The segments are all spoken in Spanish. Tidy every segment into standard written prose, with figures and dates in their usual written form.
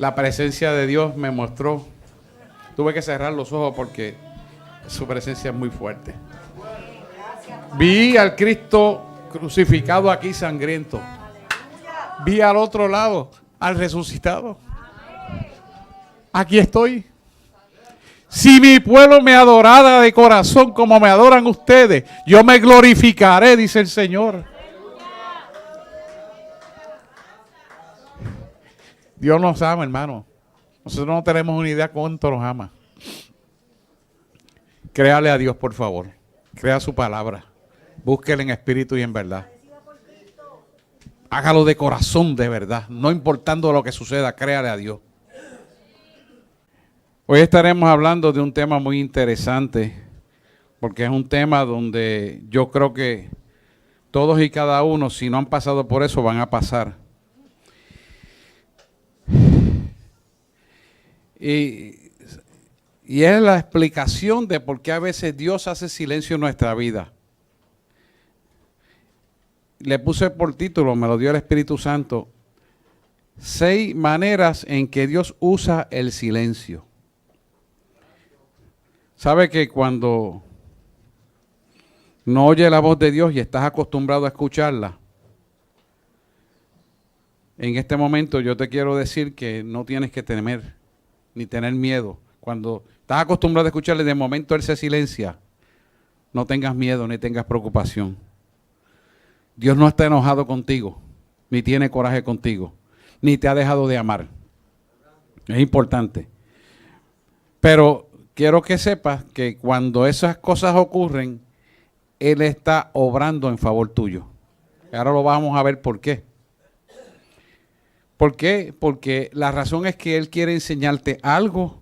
La presencia de Dios me mostró. Tuve que cerrar los ojos porque su presencia es muy fuerte. Vi al Cristo crucificado aquí sangriento. Vi al otro lado al resucitado. Aquí estoy. Si mi pueblo me adorara de corazón como me adoran ustedes, yo me glorificaré, dice el Señor. Dios nos ama, hermano. Nosotros no tenemos una idea cuánto nos ama. Créale a Dios, por favor. Crea su palabra. Búsquele en espíritu y en verdad. Hágalo de corazón, de verdad. No importando lo que suceda, créale a Dios. Hoy estaremos hablando de un tema muy interesante, porque es un tema donde yo creo que todos y cada uno, si no han pasado por eso, van a pasar. Y es la explicación de por qué a veces Dios hace silencio en nuestra vida. Le puse por título, me lo dio el Espíritu Santo, 6 maneras en que Dios usa el silencio. ¿Sabe que cuando no oyes la voz de Dios y estás acostumbrado a escucharla? En este momento yo te quiero decir que no tienes que temer ni tener miedo. Cuando estás acostumbrado a escucharle, de momento Él se silencia. No tengas miedo ni tengas preocupación. Dios no está enojado contigo, ni tiene coraje contigo, ni te ha dejado de amar. Es importante. Pero quiero que sepas que cuando esas cosas ocurren, Él está obrando en favor tuyo. Ahora lo vamos a ver por qué. ¿Por qué? Porque la razón es que Él quiere enseñarte algo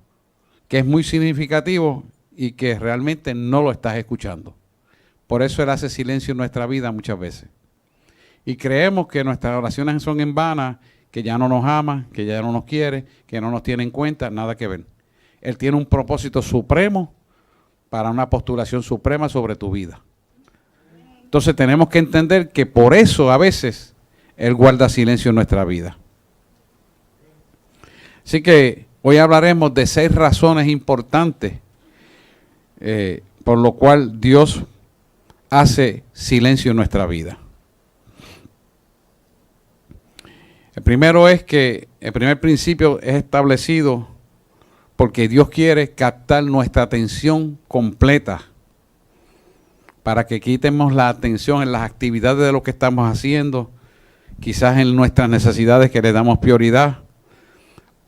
que es muy significativo y que realmente no lo estás escuchando. Por eso Él hace silencio en nuestra vida muchas veces. Y creemos que nuestras oraciones son en vano, que ya no nos ama, que ya no nos quiere, que no nos tiene en cuenta, nada que ver. Él tiene un propósito supremo para una postulación suprema sobre tu vida. Entonces tenemos que entender que por eso a veces Él guarda silencio en nuestra vida. Así que hoy hablaremos de 6 razones importantes por lo cual Dios hace silencio en nuestra vida. El primero es que el primer principio es establecido porque Dios quiere captar nuestra atención completa para que quitemos la atención en las actividades de lo que estamos haciendo, quizás en nuestras necesidades que le damos prioridad,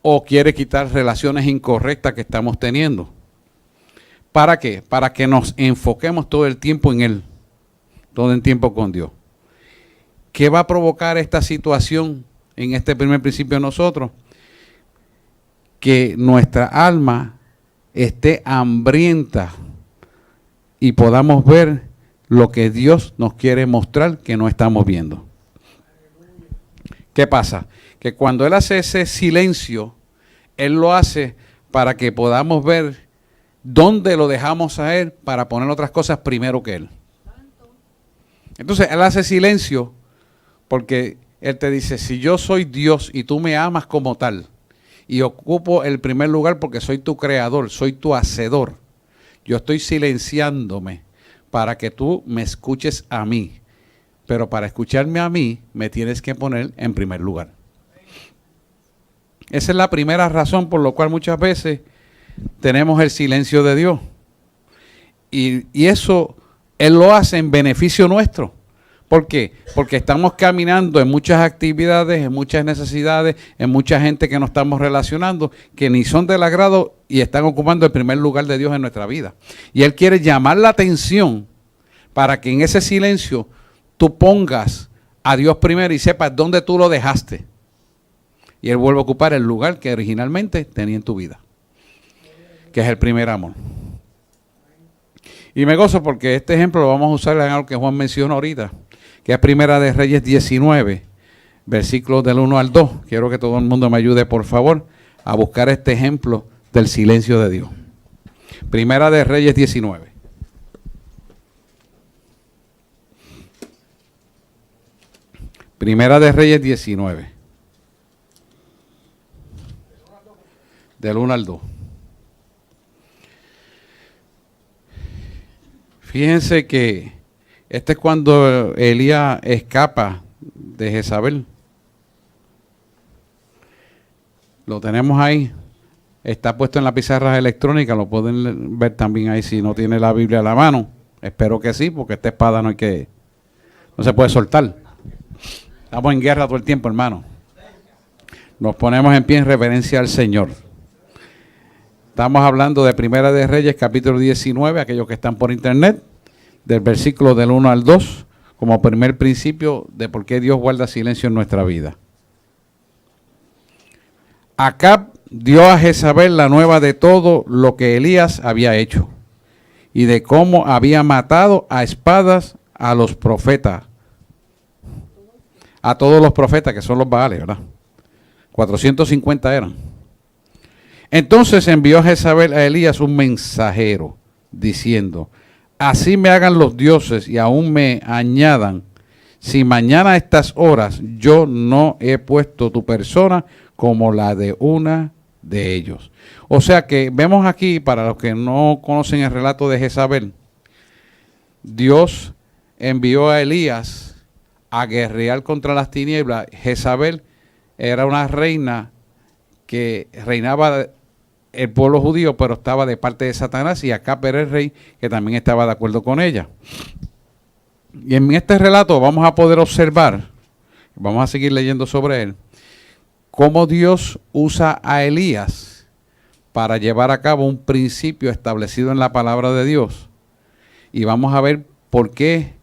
o quiere quitar relaciones incorrectas que estamos teniendo. ¿Para qué? Para que nos enfoquemos todo el tiempo en Él, todo el tiempo con Dios. ¿Qué va a provocar esta situación en este primer principio de nosotros? Que nuestra alma esté hambrienta y podamos ver lo que Dios nos quiere mostrar que no estamos viendo. ¿Qué pasa? Que cuando Él hace ese silencio, Él lo hace para que podamos ver dónde lo dejamos a Él para poner otras cosas primero que Él. Entonces Él hace silencio porque Él te dice, si yo soy Dios y tú me amas como tal, y ocupo el primer lugar porque soy tu creador, soy tu hacedor, yo estoy silenciándome para que tú me escuches a mí. Pero para escucharme a mí, me tienes que poner en primer lugar. Esa es la primera razón por la cual muchas veces tenemos el silencio de Dios. Y eso Él lo hace en beneficio nuestro. ¿Por qué? Porque estamos caminando en muchas actividades, en muchas necesidades, en mucha gente que nos estamos relacionando, que ni son del agrado y están ocupando el primer lugar de Dios en nuestra vida. Y Él quiere llamar la atención para que en ese silencio tú pongas a Dios primero y sepas dónde tú lo dejaste. Y Él vuelve a ocupar el lugar que originalmente tenía en tu vida, que es el primer amor. Y me gozo porque este ejemplo lo vamos a usar en algo que Juan mencionó ahorita, que es Primera de Reyes 19, versículos del 1 al 2. Quiero que todo el mundo me ayude, por favor, a buscar este ejemplo del silencio de Dios. Primera de Reyes 19. Primera de Reyes 19. del 1 al 2. Fíjense que este es cuando Elías escapa de Jezabel. Lo tenemos ahí. Está puesto en la pizarra electrónica. Lo pueden ver también ahí si no tiene la Biblia a la mano. Espero que sí, porque esta espada no se puede soltar. Estamos en guerra todo el tiempo, hermano. Nos ponemos en pie en reverencia al Señor. Estamos hablando de Primera de Reyes, capítulo 19, aquellos que están por internet, del versículo del 1 al 2, como primer principio de por qué Dios guarda silencio en nuestra vida. Acab dio a Jezabel la nueva de todo lo que Elías había hecho y de cómo había matado a espadas a los profetas, a todos los profetas que son los Baales, ¿verdad? 450 eran. Entonces envió Jezabel a Elías un mensajero, diciendo: así me hagan los dioses y aún me añadan, si mañana a estas horas yo no he puesto tu persona como la de una de ellos. O sea que vemos aquí, para los que no conocen el relato de Jezabel, Dios envió a Elías a guerrear contra las tinieblas. Jezabel era una reina que reinaba el pueblo judío, pero estaba de parte de Satanás, y Acab era el rey que también estaba de acuerdo con ella. Y en este relato vamos a poder observar, vamos a seguir leyendo sobre él, cómo Dios usa a Elías para llevar a cabo un principio establecido en la palabra de Dios. Y vamos a ver por qué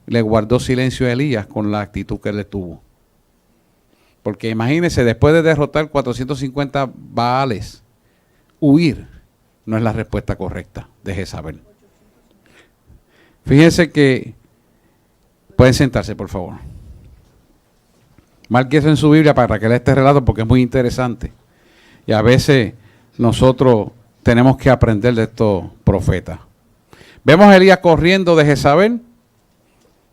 le guardó silencio a Elías con la actitud que él tuvo. Porque imagínense, después de derrotar 450 Baales, huir no es la respuesta correcta de Jezabel. Fíjense que, pueden sentarse por favor. Marque eso en su Biblia para que lea este relato porque es muy interesante. Y a veces nosotros tenemos que aprender de estos profetas. Vemos a Elías corriendo de Jezabel,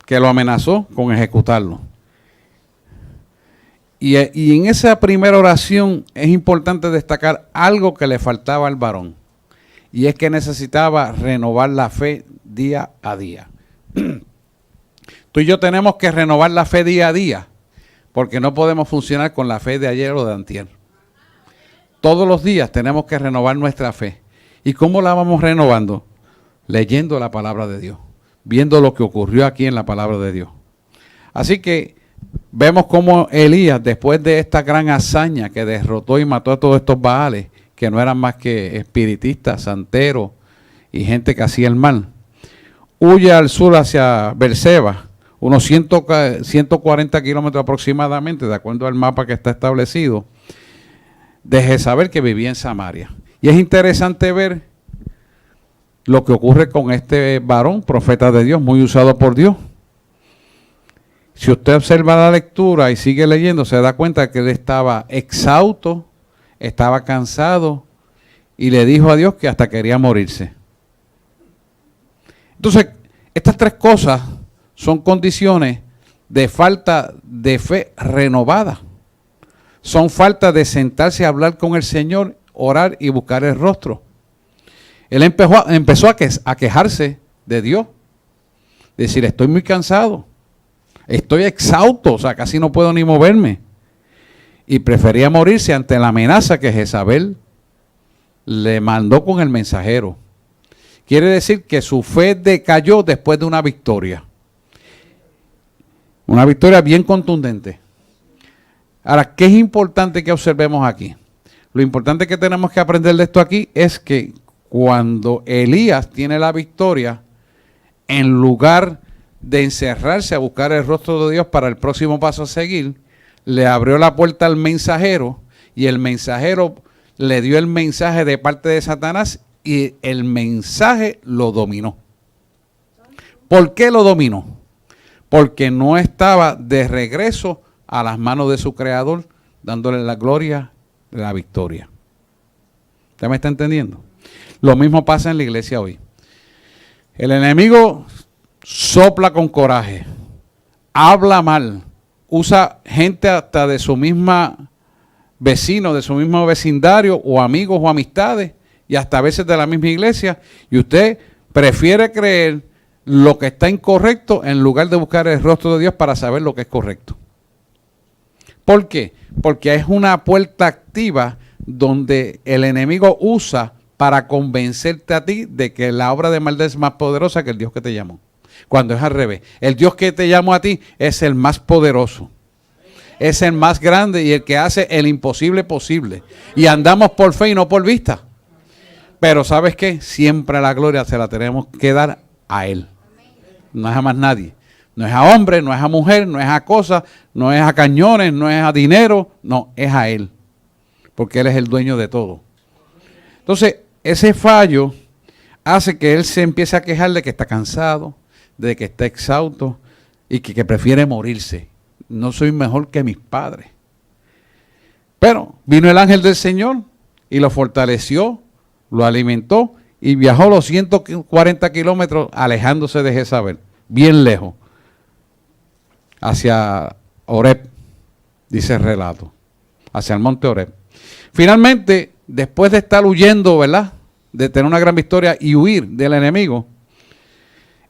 que lo amenazó con ejecutarlo. Y en esa primera oración es importante destacar algo que le faltaba al varón. Y es que necesitaba renovar la fe día a día. Tú y yo tenemos que renovar la fe día a día, porque no podemos funcionar con la fe de ayer o de antier. Todos los días tenemos que renovar nuestra fe. ¿Y cómo la vamos renovando? Leyendo la palabra de Dios, viendo lo que ocurrió aquí en la palabra de Dios. Así que vemos cómo Elías, después de esta gran hazaña que derrotó y mató a todos estos Baales, que no eran más que espiritistas, santeros y gente que hacía el mal, huye al sur hacia Beerseba, unos 140 kilómetros aproximadamente, de acuerdo al mapa que está establecido, de Jezabel, que vivía en Samaria. Y es interesante ver lo que ocurre con este varón, profeta de Dios, muy usado por Dios. Si usted observa la lectura y sigue leyendo, se da cuenta que él estaba exhausto, estaba cansado y le dijo a Dios que hasta quería morirse. Entonces, estas tres cosas son condiciones de falta de fe renovada. Son falta de sentarse a hablar con el Señor, orar y buscar el rostro. Él empezó a quejarse de Dios. Decir, estoy muy cansado. Estoy exhausto, o sea, casi no puedo ni moverme. Y prefería morirse ante la amenaza que Jezabel le mandó con el mensajero. Quiere decir que su fe decayó después de una victoria. Una victoria bien contundente. Ahora, ¿qué es importante que observemos aquí? Lo importante que tenemos que aprender de esto aquí es que cuando Elías tiene la victoria, en lugar de encerrarse a buscar el rostro de Dios para el próximo paso a seguir, le abrió la puerta al mensajero y el mensajero le dio el mensaje de parte de Satanás y el mensaje lo dominó. ¿Por qué lo dominó? Porque no estaba de regreso a las manos de su creador, dándole la gloria de la victoria. ¿Usted me está entendiendo? Lo mismo pasa en la iglesia hoy. El enemigo sopla con coraje, habla mal, usa gente hasta de su misma vecinos de su mismo vecindario o amigos o amistades y hasta a veces de la misma iglesia, y usted prefiere creer lo que está incorrecto en lugar de buscar el rostro de Dios para saber lo que es correcto. ¿Por qué? Porque es una puerta activa donde el enemigo usa para convencerte a ti de que la obra de maldad es más poderosa que el Dios que te llamó. Cuando es al revés. El Dios que te llamó a ti es el más poderoso. Es el más grande y el que hace el imposible posible. Y andamos por fe y no por vista. Pero ¿sabes qué? Siempre la gloria se la tenemos que dar a Él. No es a más nadie. No es a hombre, no es a mujer, no es a cosas, no es a cañones, no es a dinero. No, es a Él. Porque Él es el dueño de todo. Entonces, ese fallo hace que Él se empiece a quejar de que está cansado, de que está exhausto y que prefiere morirse. No soy mejor que mis padres. Pero vino el ángel del Señor y lo fortaleció, lo alimentó y viajó los 140 kilómetros alejándose de Jezabel, bien lejos, hacia Horeb, dice el relato, hacia el monte Horeb. Finalmente, después de estar huyendo, ¿verdad?, de tener una gran victoria y huir del enemigo,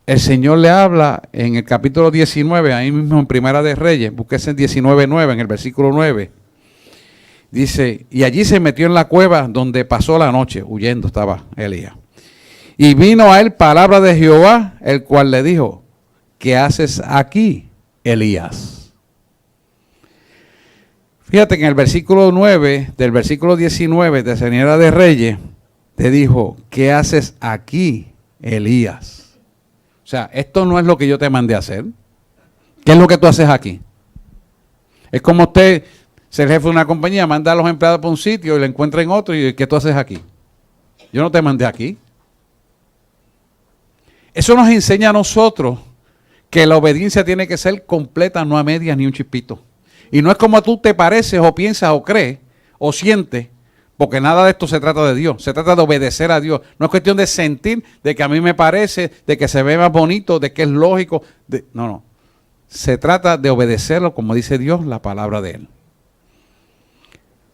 el Señor le habla en el capítulo 19, ahí mismo en Primera de Reyes, búsquese en 19:9, en el versículo 9. Dice, y allí se metió en la cueva donde pasó la noche, huyendo estaba Elías. Y vino a él palabra de Jehová, el cual le dijo, ¿qué haces aquí, Elías? Fíjate que en el versículo 9, del versículo 19 de Primera de Reyes, te dijo, ¿qué haces aquí, Elías? O sea, esto no es lo que yo te mandé a hacer. ¿Qué es lo que tú haces aquí? Es como usted, ser jefe de una compañía, manda a los empleados para un sitio y le encuentra en otro y ¿qué tú haces aquí? Yo no te mandé aquí. Eso nos enseña a nosotros que la obediencia tiene que ser completa, no a medias ni un chispito. Y no es como tú te pareces o piensas o crees o sientes, porque nada de esto se trata de Dios, se trata de obedecer a Dios. No es cuestión de sentir, de que a mí me parece, de que se ve más bonito, de que es lógico. No. Se trata de obedecerlo como dice Dios, la palabra de Él.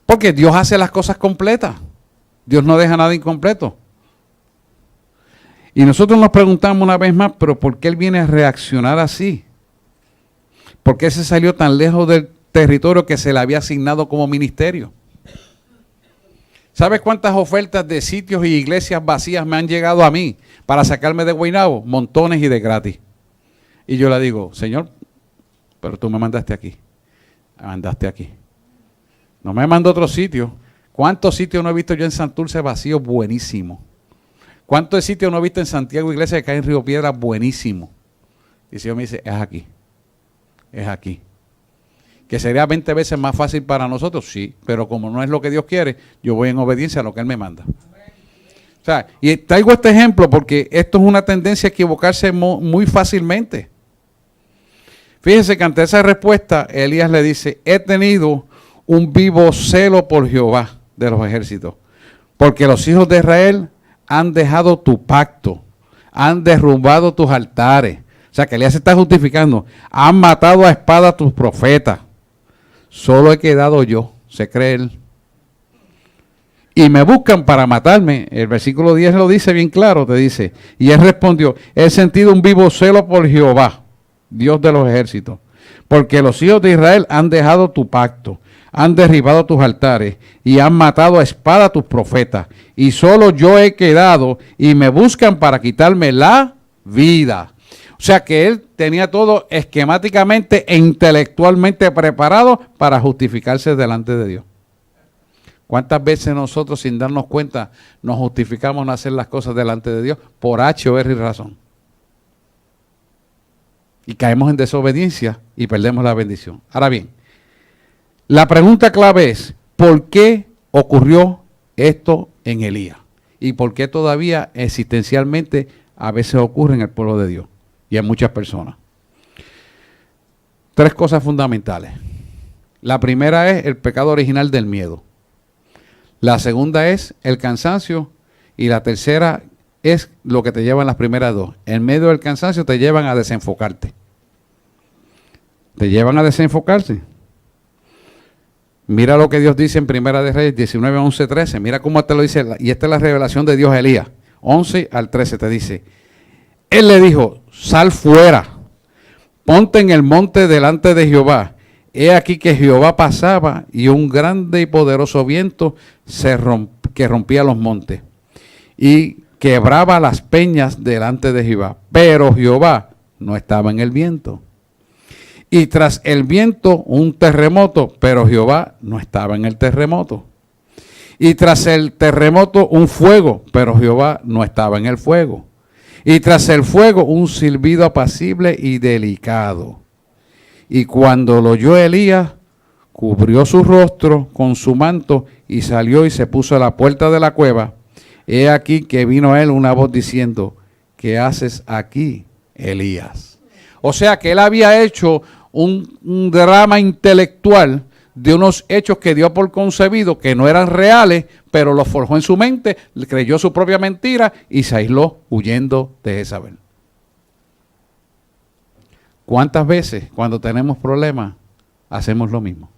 Porque Dios hace las cosas completas. Dios no deja nada incompleto. Y nosotros nos preguntamos una vez más, pero ¿por qué Él viene a reaccionar así? ¿Por qué se salió tan lejos del territorio que se le había asignado como ministerio? ¿Sabes cuántas ofertas de sitios y iglesias vacías me han llegado a mí para sacarme de Guaynabo? Montones y de gratis. Y yo le digo, Señor, pero tú me mandaste aquí. Me mandaste aquí. No me mandó a otro sitio. ¿Cuántos sitios no he visto yo en Santurce vacíos? Buenísimo. ¿Cuántos sitios no he visto en Santiago, iglesia que cae en Río Piedra? Buenísimo. Y el Señor me dice, es aquí. Es aquí. ¿Que sería 20 veces más fácil para nosotros? Sí, pero como no es lo que Dios quiere, yo voy en obediencia a lo que Él me manda. O sea, y traigo este ejemplo porque esto es una tendencia a equivocarse muy fácilmente. Fíjense que ante esa respuesta, Elías le dice, he tenido un vivo celo por Jehová de los ejércitos, porque los hijos de Israel han dejado tu pacto, han derrumbado tus altares. O sea, que Elías se está justificando. Han matado a espada a tus profetas. Solo he quedado yo, se cree él. Y me buscan para matarme. El versículo 10 lo dice bien claro, te dice. Y él respondió, he sentido un vivo celo por Jehová, Dios de los ejércitos, porque los hijos de Israel han dejado tu pacto, han derribado tus altares y han matado a espada a tus profetas. Y solo yo he quedado y me buscan para quitarme la vida. O sea que él tenía todo esquemáticamente e intelectualmente preparado para justificarse delante de Dios. ¿Cuántas veces nosotros sin darnos cuenta nos justificamos en hacer las cosas delante de Dios por H o R razón? Y caemos en desobediencia y perdemos la bendición. Ahora bien, la pregunta clave es, ¿por qué ocurrió esto en Elías? ¿Y por qué todavía existencialmente a veces ocurre en el pueblo de Dios y en muchas personas? Tres cosas fundamentales. La primera es el pecado original del miedo. La segunda es el cansancio. Y la tercera es lo que te llevan las primeras dos. En medio del cansancio te llevan a desenfocarte. Te llevan a desenfocarse. Mira lo que Dios dice en Primera de Reyes 19, 11, 13. Mira cómo te lo dice, y esta es la revelación de Dios a Elías. 11 al 13 te dice, él le dijo, sal fuera, ponte en el monte delante de Jehová. He aquí que Jehová pasaba y un grande y poderoso viento que rompía los montes y quebraba las peñas delante de Jehová. Pero Jehová no estaba en el viento. Y tras el viento un terremoto, pero Jehová no estaba en el terremoto. Y tras el terremoto un fuego, pero Jehová no estaba en el fuego. Y tras el fuego un silbido apacible y delicado. Y cuando lo oyó Elías, cubrió su rostro con su manto y salió y se puso a la puerta de la cueva. He aquí que vino a él una voz diciendo, ¿qué haces aquí, Elías? O sea que él había hecho un drama intelectual de unos hechos que dio por concebido que no eran reales, pero los forjó en su mente, creyó su propia mentira y se aisló huyendo de Jezabel. ¿Cuántas veces cuando tenemos problemas hacemos lo mismo?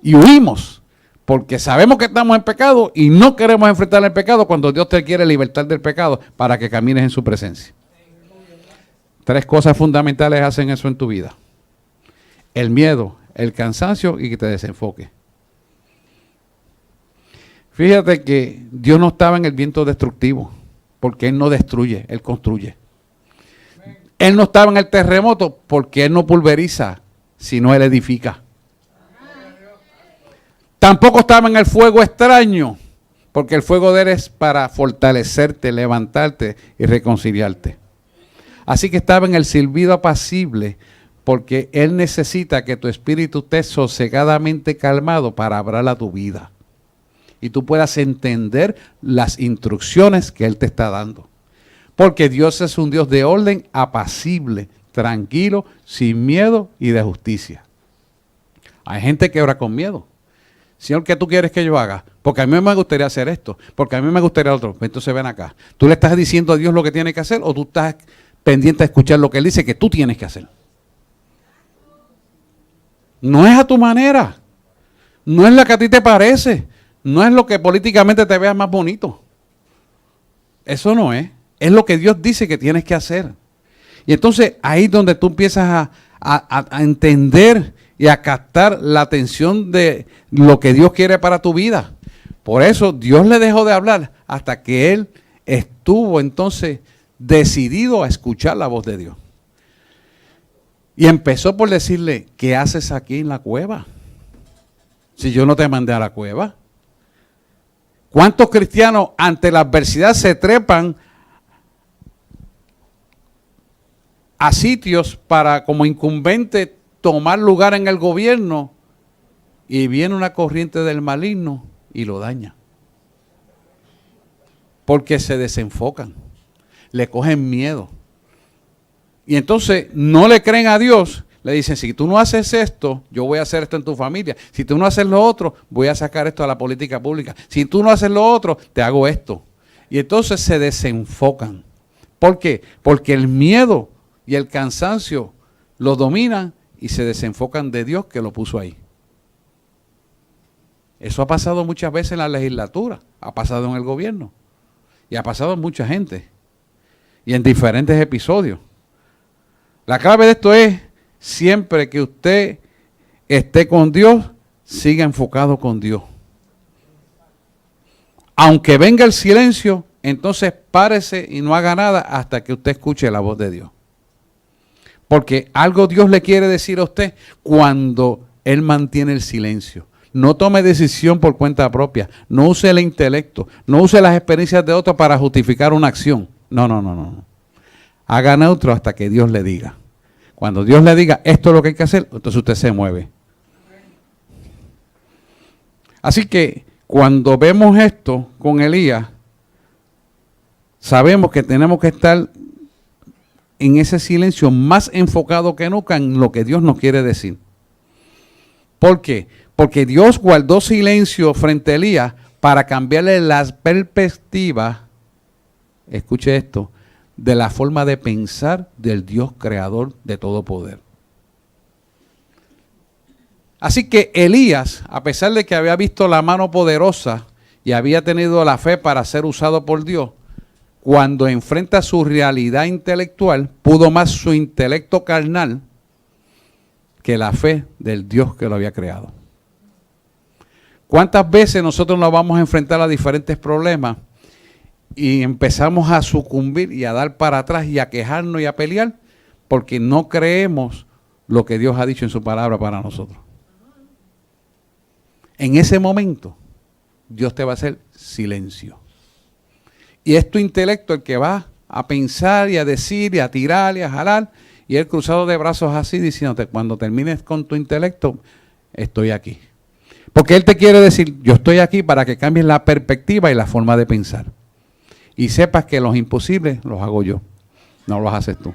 Y huimos porque sabemos que estamos en pecado y no queremos enfrentar el pecado cuando Dios te quiere libertar del pecado para que camines en su presencia. 3 cosas fundamentales hacen eso en tu vida. El miedo, el cansancio y que te desenfoque. Fíjate que Dios no estaba en el viento destructivo, porque Él no destruye, Él construye. Él no estaba en el terremoto, porque Él no pulveriza, sino Él edifica. Tampoco estaba en el fuego extraño, porque el fuego de Él es para fortalecerte, levantarte y reconciliarte. Así que estaba en el silbido apacible, porque Él necesita que tu espíritu esté sosegadamente calmado para hablar a tu vida. Y tú puedas entender las instrucciones que Él te está dando. Porque Dios es un Dios de orden apacible, tranquilo, sin miedo y de justicia. Hay gente que ora con miedo. Señor, ¿qué tú quieres que yo haga? Porque a mí me gustaría hacer esto, porque a mí me gustaría otro. Entonces ven acá. ¿Tú le estás diciendo a Dios lo que tiene que hacer o tú estás pendiente a escuchar lo que Él dice que tú tienes que hacer? No es a tu manera. No es la que a ti te parece. No es lo que políticamente te vea más bonito. Eso no es. Es lo que Dios dice que tienes que hacer. Y entonces ahí es donde tú empiezas a entender y a captar la atención de lo que Dios quiere para tu vida. Por eso Dios le dejó de hablar hasta que él estuvo entonces decidido a escuchar la voz de Dios. Y empezó por decirle, ¿qué haces aquí en la cueva? Si yo no te mandé a la cueva. ¿Cuántos cristianos ante la adversidad se trepan a sitios para como incumbente tomar lugar en el gobierno y viene una corriente del maligno y lo daña? Porque se desenfocan, le cogen miedo. Y entonces no le creen a Dios, le dicen, si tú no haces esto, yo voy a hacer esto en tu familia. Si tú no haces lo otro, voy a sacar esto a la política pública. Si tú no haces lo otro, te hago esto. Y entonces se desenfocan. ¿Por qué? Porque el miedo y el cansancio los dominan y se desenfocan de Dios que lo puso ahí. Eso ha pasado muchas veces en la legislatura, ha pasado en el gobierno y ha pasado en mucha gente y en diferentes episodios. La clave de esto es siempre que usted esté con Dios, siga enfocado con Dios. Aunque venga el silencio, entonces párese y no haga nada hasta que usted escuche la voz de Dios. Porque algo Dios le quiere decir a usted cuando Él mantiene el silencio. No tome decisión por cuenta propia. No use el intelecto. No use las experiencias de otros para justificar una acción. No. Haga neutro hasta que Dios le diga. Cuando Dios le diga esto es lo que hay que hacer, entonces usted se mueve. Así que cuando vemos esto con Elías, sabemos que tenemos que estar en ese silencio más enfocado que nunca en lo que Dios nos quiere decir. ¿Por qué? Porque Dios guardó silencio frente a Elías para cambiarle las perspectivas, escuche esto, de la forma de pensar del Dios creador de todo poder. Así que Elías, a pesar de que había visto la mano poderosa y había tenido la fe para ser usado por Dios, cuando enfrenta su realidad intelectual, pudo más su intelecto carnal que la fe del Dios que lo había creado. ¿Cuántas veces nosotros nos vamos a enfrentar a diferentes problemas y empezamos a sucumbir y a dar para atrás y a quejarnos y a pelear porque no creemos lo que Dios ha dicho en su palabra para nosotros? En ese momento, Dios te va a hacer silencio. Y es tu intelecto el que va a pensar y a decir y a tirar y a jalar, y él cruzado de brazos así diciéndote, cuando termines con tu intelecto, estoy aquí. Porque él te quiere decir, yo estoy aquí para que cambies la perspectiva y la forma de pensar. Y sepas que los imposibles los hago yo, no los haces tú.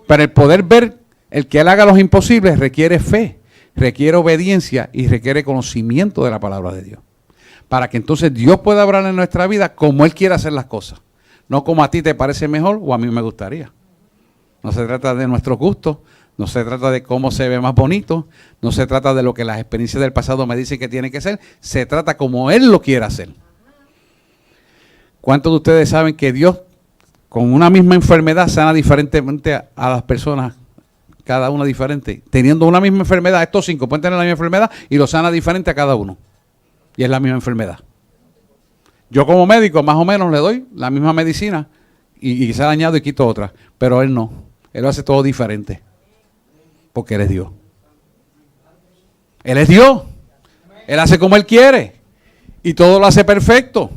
Pero el poder ver, el que él haga los imposibles requiere fe, requiere obediencia y requiere conocimiento de la palabra de Dios. Para que entonces Dios pueda obrar en nuestra vida como Él quiere hacer las cosas. No como a ti te parece mejor o a mí me gustaría. No se trata de nuestros gustos, no se trata de cómo se ve más bonito, no se trata de lo que las experiencias del pasado me dicen que tiene que ser, se trata como Él lo quiere hacer. ¿Cuántos de ustedes saben que Dios con una misma enfermedad sana diferentemente a las personas, cada una diferente? Teniendo una misma enfermedad, estos 5 pueden tener la misma enfermedad y lo sana diferente a cada uno. Y es la misma enfermedad. Yo como médico más o menos le doy la misma medicina y quizá le añado y quito otra. Pero él no. Él lo hace todo diferente. Porque Él es Dios. Él es Dios. Él hace como Él quiere. Y todo lo hace perfecto.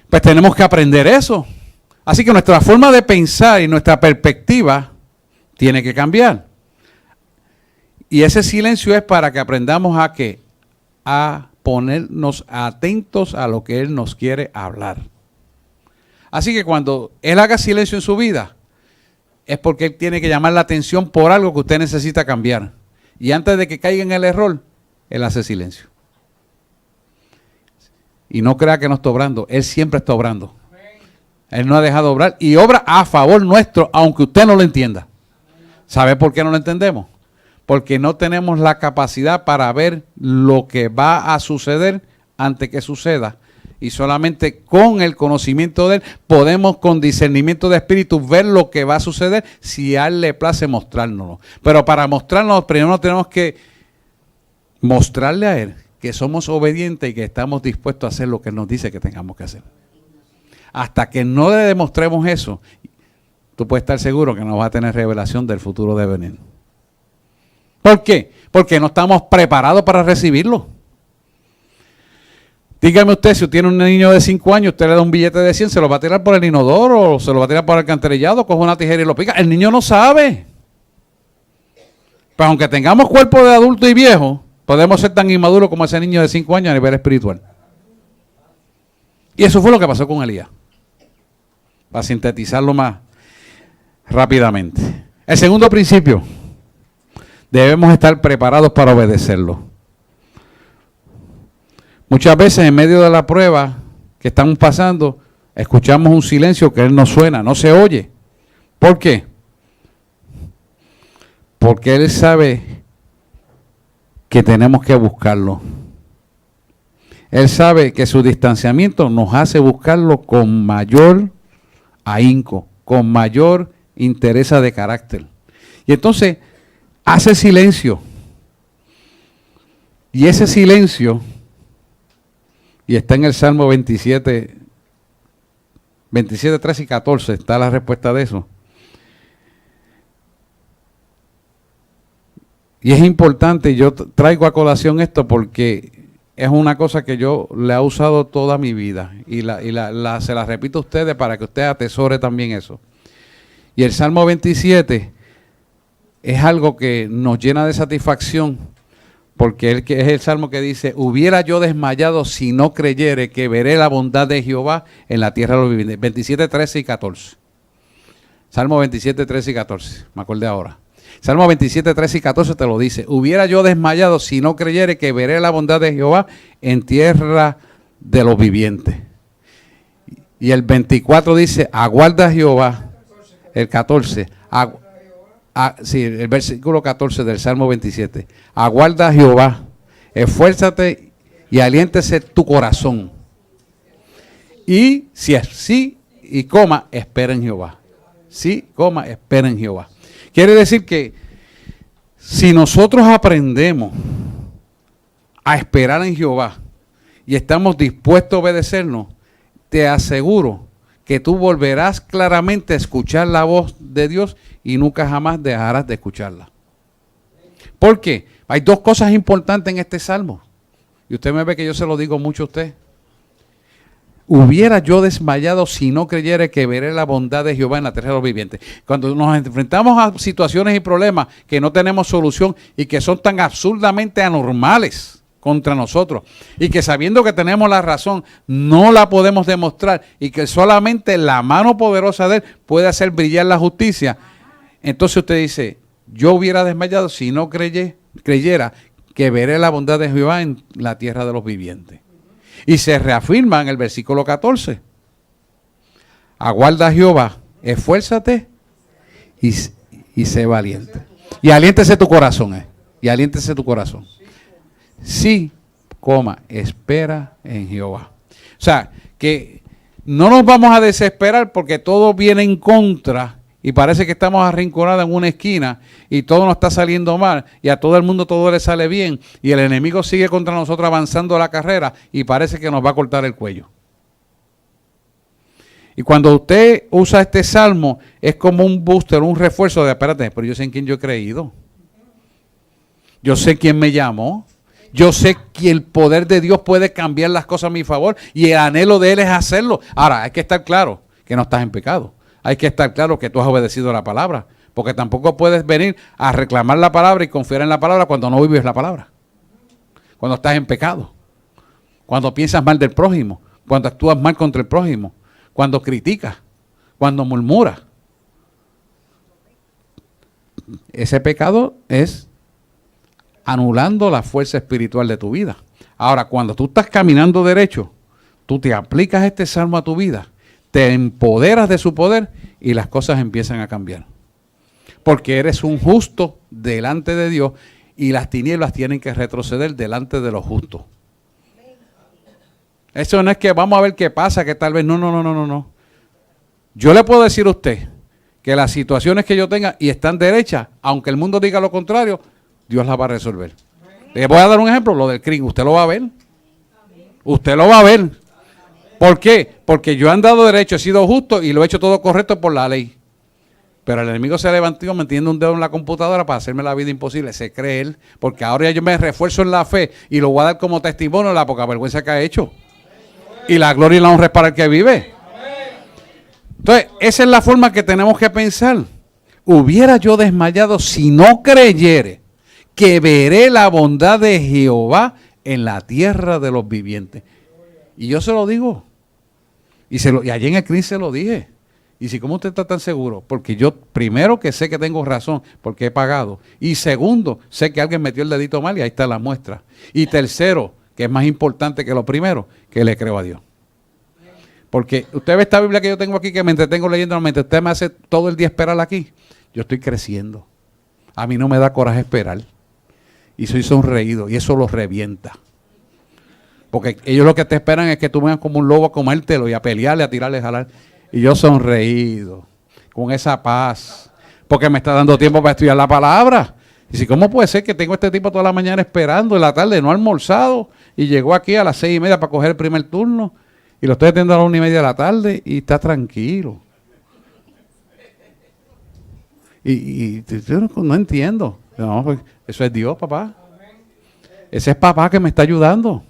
Pues tenemos que aprender eso. Así que nuestra forma de pensar y nuestra perspectiva tiene que cambiar. Y ese silencio es para que aprendamos a ¿qué? A ponernos atentos a lo que Él nos quiere hablar. Así que cuando Él haga silencio en su vida, es porque Él tiene que llamar la atención por algo que usted necesita cambiar. Y antes de que caiga en el error, Él hace silencio. Y no crea que no está obrando, Él siempre está obrando. Él no ha dejado de obrar y obra a favor nuestro, aunque usted no lo entienda. ¿Sabe por qué no lo entendemos? Porque no tenemos la capacidad para ver lo que va a suceder antes que suceda. Y solamente con el conocimiento de Él podemos con discernimiento de espíritu ver lo que va a suceder si a Él le place mostrárnoslo. Pero para mostrarnos primero tenemos que mostrarle a Él que somos obedientes y que estamos dispuestos a hacer lo que Él nos dice que tengamos que hacer. Hasta que no le demostremos eso, tú puedes estar seguro que no vas a tener revelación del futuro de venir. ¿Por qué? Porque no estamos preparados para recibirlo. Dígame usted, si tiene un niño de 5 años, usted le da un billete de 100, ¿se lo va a tirar por el inodoro o se lo va a tirar por el alcantarillado, coge una tijera y lo pica? El niño no sabe. Pues aunque tengamos cuerpo de adulto y viejo, podemos ser tan inmaduros como ese niño de 5 años a nivel espiritual. Y eso fue lo que pasó con Elías. Para sintetizarlo más rápidamente. El segundo principio, debemos estar preparados para obedecerlo. Muchas veces en medio de la prueba que estamos pasando, escuchamos un silencio que Él no suena, no se oye. ¿Por qué? Porque Él sabe que tenemos que buscarlo. Él sabe que su distanciamiento nos hace buscarlo con mayor ahínco, con mayor interés de carácter. Y entonces hace silencio. Y ese silencio, y está en el Salmo 27, 3 y 14, está la respuesta de eso. Y es importante, yo traigo a colación esto porque es una cosa que yo le he usado toda mi vida y se la repito a ustedes para que usted atesore también eso. Y el Salmo 27 es algo que nos llena de satisfacción porque es el Salmo que dice: hubiera yo desmayado si no creyere que veré la bondad de Jehová en la tierra de los vivientes. 27, 13 y 14. Salmo 27, 13 y 14. Me acordé ahora. Salmo 27, 13 y 14 te lo dice. Hubiera yo desmayado si no creyere que veré la bondad de Jehová en tierra de los vivientes. Y el 24 dice: aguarda a Jehová. El 14. Sí, el versículo 14 del Salmo 27. Aguarda a Jehová, esfuérzate y aliéntese tu corazón. Y si es sí, y coma, espera en Jehová. Sí, coma, espera en Jehová. Quiere decir que si nosotros aprendemos a esperar en Jehová y estamos dispuestos a obedecernos, te aseguro que tú volverás claramente a escuchar la voz de Dios y nunca jamás dejarás de escucharla. ¿Por qué? Hay dos cosas importantes en este salmo. Y usted me ve que yo se lo digo mucho a usted. Hubiera yo desmayado si no creyera que veré la bondad de Jehová en la tierra de los vivientes. Cuando nos enfrentamos a situaciones y problemas que no tenemos solución y que son tan absurdamente anormales contra nosotros y que sabiendo que tenemos la razón no la podemos demostrar y que solamente la mano poderosa de Él puede hacer brillar la justicia, entonces usted dice, yo hubiera desmayado si no creyera que veré la bondad de Jehová en la tierra de los vivientes. Y se reafirma en el versículo 14. Aguarda a Jehová, esfuérzate y sé valiente. Y aliéntese tu corazón, y aliéntese tu corazón. Sí, espera en Jehová. O sea, que no nos vamos a desesperar porque todo viene en contra y parece que estamos arrinconados en una esquina y todo nos está saliendo mal y a todo el mundo todo le sale bien y el enemigo sigue contra nosotros avanzando la carrera y parece que nos va a cortar el cuello. Y cuando usted usa este salmo es como un booster, un refuerzo de, espérate, pero yo sé en quién yo he creído. Yo sé quién me llamó. Yo sé que el poder de Dios puede cambiar las cosas a mi favor y el anhelo de Él es hacerlo. Ahora, hay que estar claro que no estás en pecado. Hay que estar claro que tú has obedecido la palabra, porque tampoco puedes venir a reclamar la palabra y confiar en la palabra cuando no vives la palabra. Cuando estás en pecado, cuando piensas mal del prójimo, cuando actúas mal contra el prójimo, cuando criticas, cuando murmuras. Ese pecado es anulando la fuerza espiritual de tu vida. Ahora, cuando tú estás caminando derecho, tú te aplicas este salmo a tu vida, te empoderas de su poder y las cosas empiezan a cambiar. Porque eres un justo delante de Dios y las tinieblas tienen que retroceder delante de los justos. Eso no es que vamos a ver qué pasa, que tal vez no. Yo le puedo decir a usted que las situaciones que yo tenga y están derechas, aunque el mundo diga lo contrario, Dios las va a resolver. Le voy a dar un ejemplo, lo del crimen, usted lo va a ver. Usted lo va a ver. ¿Por qué? Porque yo he andado derecho, he sido justo y lo he hecho todo correcto por la ley. Pero el enemigo se levantó metiendo un dedo en la computadora para hacerme la vida imposible. Se cree él, porque ahora ya yo me refuerzo en la fe y lo voy a dar como testimonio de la poca vergüenza que ha hecho. Y la gloria y la honra es para el que vive. Entonces, esa es la forma que tenemos que pensar. Hubiera yo desmayado si no creyere que veré la bondad de Jehová en la tierra de los vivientes. Y yo se lo digo. Y allí en el CRIM se lo dije. Y si, ¿cómo usted está tan seguro? Porque yo, primero, que sé que tengo razón, porque he pagado. Y segundo, sé que alguien metió el dedito mal y ahí está la muestra. Y tercero, que es más importante que lo primero, que le creo a Dios. Porque usted ve esta Biblia que yo tengo aquí, que me entretengo leyendo, mientras usted me hace todo el día esperar aquí. Yo estoy creciendo. A mí no me da coraje esperar. Y soy sonreído, y eso los revienta. Porque ellos lo que te esperan es que tú vengas como un lobo a comértelo y a pelearle, a tirarle, a jalar. Y yo sonreído, con esa paz, porque me está dando tiempo para estudiar la palabra. Y si, ¿cómo puede ser que tengo este tipo toda la mañana esperando, en la tarde no ha almorzado, y llegó aquí a las 6:30 para coger el primer turno, y lo estoy atendiendo a las 1:30 de la tarde, y está tranquilo? Y yo no entiendo. No, pues, eso es Dios, papá. Ese es papá que me está ayudando.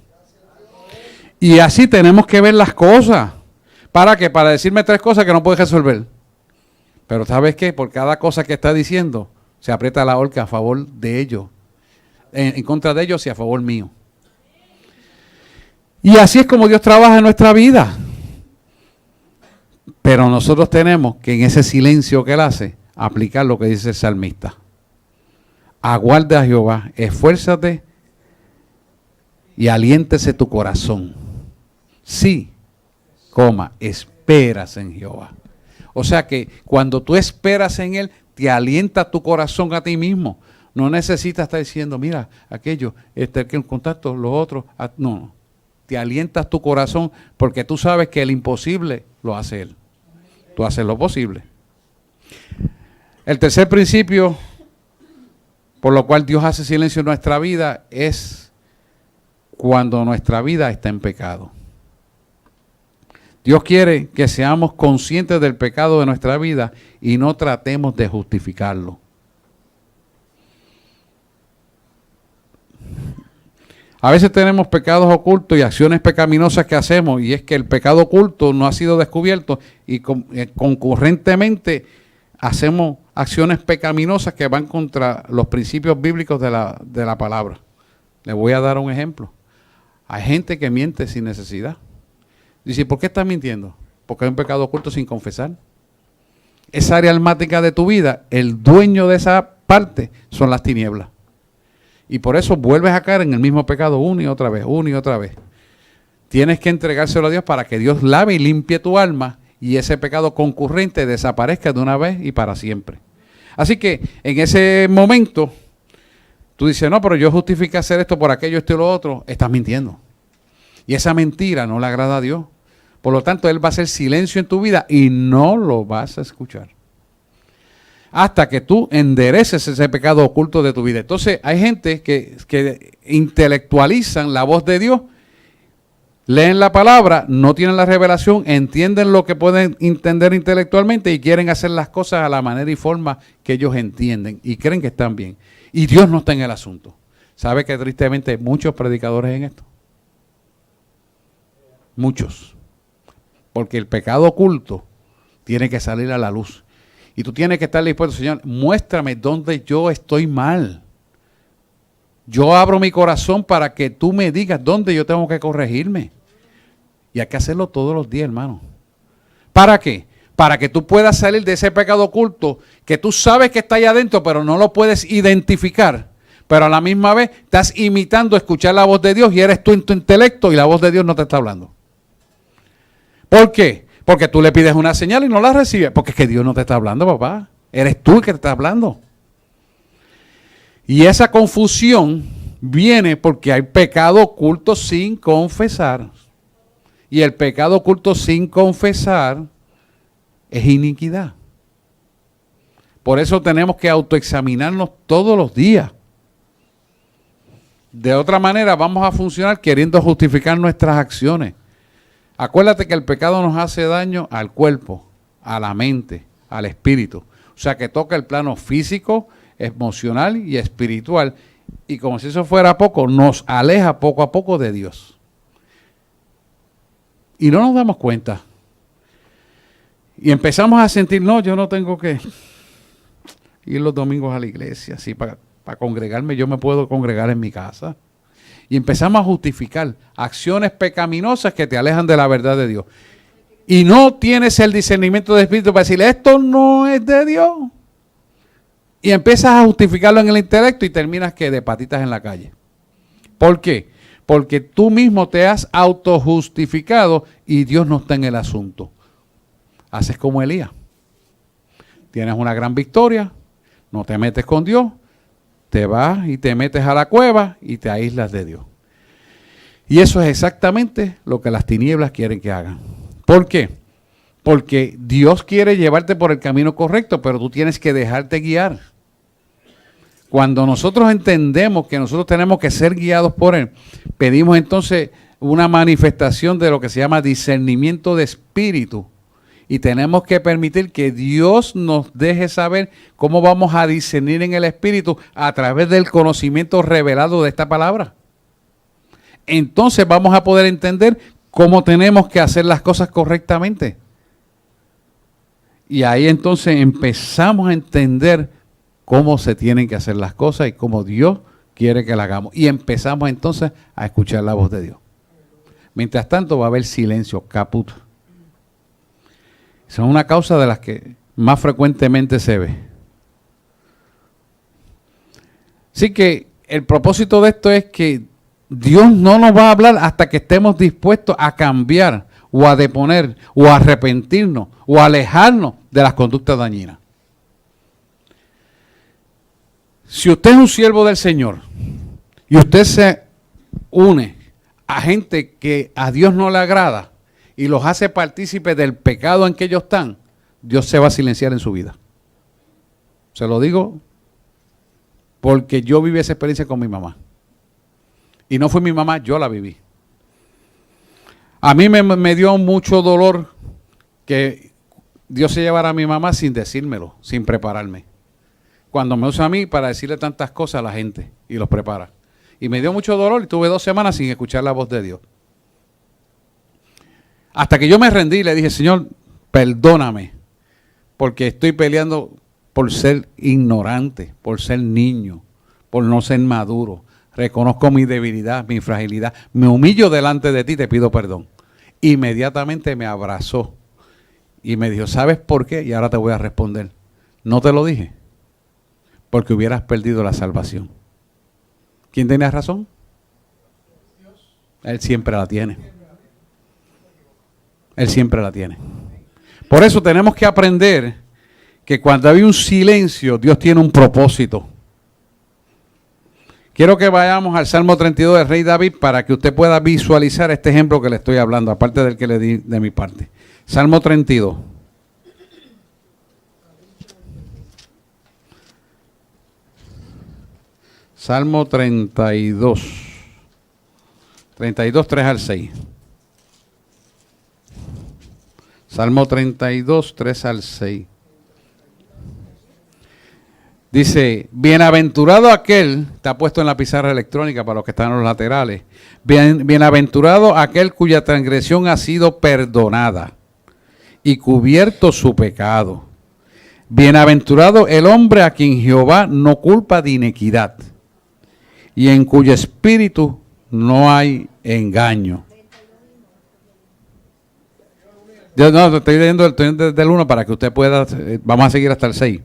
Y así tenemos que ver las cosas. ¿Para qué? Para decirme 3 cosas que no puedes resolver. Pero ¿sabes qué? Por cada cosa que está diciendo, se aprieta la horca a favor de ellos. En contra de ellos y a favor mío. Y así es como Dios trabaja en nuestra vida. Pero nosotros tenemos que en ese silencio que Él hace, aplicar lo que dice el salmista. Aguarda a Jehová, esfuérzate y aliéntese tu corazón. Sí, esperas en Jehová. O sea que cuando tú esperas en Él, te alienta tu corazón a ti mismo. No necesitas estar diciendo, mira, aquello, el contacto, los otros. No, te alientas tu corazón porque tú sabes que el imposible lo hace Él. Tú haces lo posible. El tercer principio por lo cual Dios hace silencio en nuestra vida es cuando nuestra vida está en pecado. Dios quiere que seamos conscientes del pecado de nuestra vida y no tratemos de justificarlo. A veces tenemos pecados ocultos y acciones pecaminosas que hacemos, y es que el pecado oculto no ha sido descubierto y concurrentemente hacemos acciones pecaminosas que van contra los principios bíblicos de la palabra. Les voy a dar un ejemplo. Hay gente que miente sin necesidad. Dice, ¿por qué estás mintiendo? Porque hay un pecado oculto sin confesar. Esa área almática de tu vida, el dueño de esa parte son las tinieblas. Y por eso vuelves a caer en el mismo pecado una y otra vez, una y otra vez. Tienes que entregárselo a Dios para que Dios lave y limpie tu alma y ese pecado concurrente desaparezca de una vez y para siempre. Así que en ese momento, tú dices, no, pero yo justifiqué hacer esto por aquello, esto y lo otro. Estás mintiendo. Y esa mentira no le agrada a Dios. Por lo tanto, Él va a hacer silencio en tu vida y no lo vas a escuchar. Hasta que tú endereces ese pecado oculto de tu vida. Entonces, hay gente que intelectualizan la voz de Dios, leen la palabra, no tienen la revelación, entienden lo que pueden entender intelectualmente y quieren hacer las cosas a la manera y forma que ellos entienden y creen que están bien. Y Dios no está en el asunto. ¿Sabe que tristemente hay muchos predicadores en esto? Muchos. Porque el pecado oculto tiene que salir a la luz. Y tú tienes que estar dispuesto, Señor, muéstrame dónde yo estoy mal. Yo abro mi corazón para que tú me digas dónde yo tengo que corregirme. Y hay que hacerlo todos los días, hermano. ¿Para qué? Para que tú puedas salir de ese pecado oculto que tú sabes que está ahí adentro, pero no lo puedes identificar. Pero a la misma vez estás imitando escuchar la voz de Dios y eres tú en tu intelecto y la voz de Dios no te está hablando. ¿Por qué? Porque tú le pides una señal y no la recibes. Porque es que Dios no te está hablando, papá. Eres tú el que te está hablando. Y esa confusión viene porque hay pecado oculto sin confesar. Y el pecado oculto sin confesar es iniquidad. Por eso tenemos que autoexaminarnos todos los días. De otra manera vamos a funcionar queriendo justificar nuestras acciones. Acuérdate que el pecado nos hace daño al cuerpo, a la mente, al espíritu. O sea que toca el plano físico, emocional y espiritual. Y como si eso fuera poco, nos aleja poco a poco de Dios. Y no nos damos cuenta. Y empezamos a sentir, no, yo no tengo que ir los domingos a la iglesia. Así para congregarme, yo me puedo congregar en mi casa. Y empezamos a justificar acciones pecaminosas que te alejan de la verdad de Dios. Y no tienes el discernimiento de espíritu para decirle, esto no es de Dios. Y empiezas a justificarlo en el intelecto y terminas que de patitas en la calle. ¿Por qué? Porque tú mismo te has autojustificado y Dios no está en el asunto. Haces como Elías. Tienes una gran victoria, no te metes con Dios, te vas y te metes a la cueva y te aíslas de Dios. Y eso es exactamente lo que las tinieblas quieren que hagan. ¿Por qué? Porque Dios quiere llevarte por el camino correcto, pero tú tienes que dejarte guiar. Cuando nosotros entendemos que nosotros tenemos que ser guiados por Él, pedimos entonces una manifestación de lo que se llama discernimiento de espíritu. Y tenemos que permitir que Dios nos deje saber cómo vamos a discernir en el espíritu a través del conocimiento revelado de esta palabra. Entonces vamos a poder entender cómo tenemos que hacer las cosas correctamente. Y ahí entonces empezamos a entender cómo se tienen que hacer las cosas y cómo Dios quiere que las hagamos. Y empezamos entonces a escuchar la voz de Dios. Mientras tanto va a haber silencio, caput. Son una causa de las que más frecuentemente se ve. Así que el propósito de esto es que Dios no nos va a hablar hasta que estemos dispuestos a cambiar o a deponer o a arrepentirnos o a alejarnos de las conductas dañinas. Si usted es un siervo del Señor y usted se une a gente que a Dios no le agrada y los hace partícipes del pecado en que ellos están, Dios se va a silenciar en su vida. Se lo digo porque yo viví esa experiencia con mi mamá. Y no fue mi mamá, yo la viví. A mí me dio mucho dolor que Dios se llevara a mi mamá sin decírmelo, sin prepararme. Cuando me usa a mí para decirle tantas cosas a la gente y los prepara. Y me dio mucho dolor y tuve 2 semanas sin escuchar la voz de Dios. Hasta que yo me rendí y le dije, Señor, perdóname, porque estoy peleando por ser ignorante, por ser niño, por no ser maduro. Reconozco mi debilidad, mi fragilidad. Me humillo delante de ti, te pido perdón. Inmediatamente me abrazó y me dijo, ¿sabes por qué? Y ahora te voy a responder. No te lo dije, porque hubieras perdido la salvación. ¿Quién tenía razón? Él siempre la tiene. Él siempre la tiene. Por eso tenemos que aprender que cuando hay un silencio, Dios tiene un propósito. Quiero que vayamos al Salmo 32 del Rey David para que usted pueda visualizar este ejemplo que le estoy hablando, aparte del que le di de mi parte. Salmo 32. Salmo 32. 32, 3 al 6. Salmo 32, 3 al 6. Dice, bienaventurado aquel, está puesto en la pizarra electrónica para los que están en los laterales, bienaventurado aquel cuya transgresión ha sido perdonada y cubierto su pecado. Bienaventurado el hombre a quien Jehová no culpa de iniquidad y en cuyo espíritu no hay engaño. Yo no, estoy leyendo del 1 para que usted pueda, vamos a seguir hasta el 6.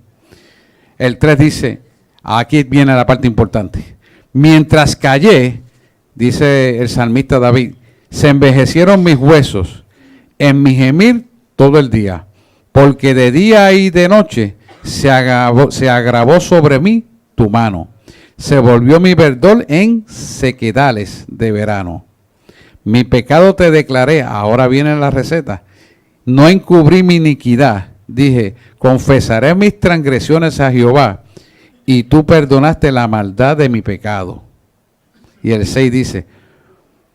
El 3 dice, aquí viene la parte importante. Mientras callé, dice el salmista David, se envejecieron mis huesos en mi gemir todo el día, porque de día y de noche se agravó sobre mí tu mano. Se volvió mi verdor en sequedales de verano. Mi pecado te declaré, ahora viene la receta. No encubrí mi iniquidad. Dije, confesaré mis transgresiones a Jehová, y tú perdonaste la maldad de mi pecado. Y el 6 dice,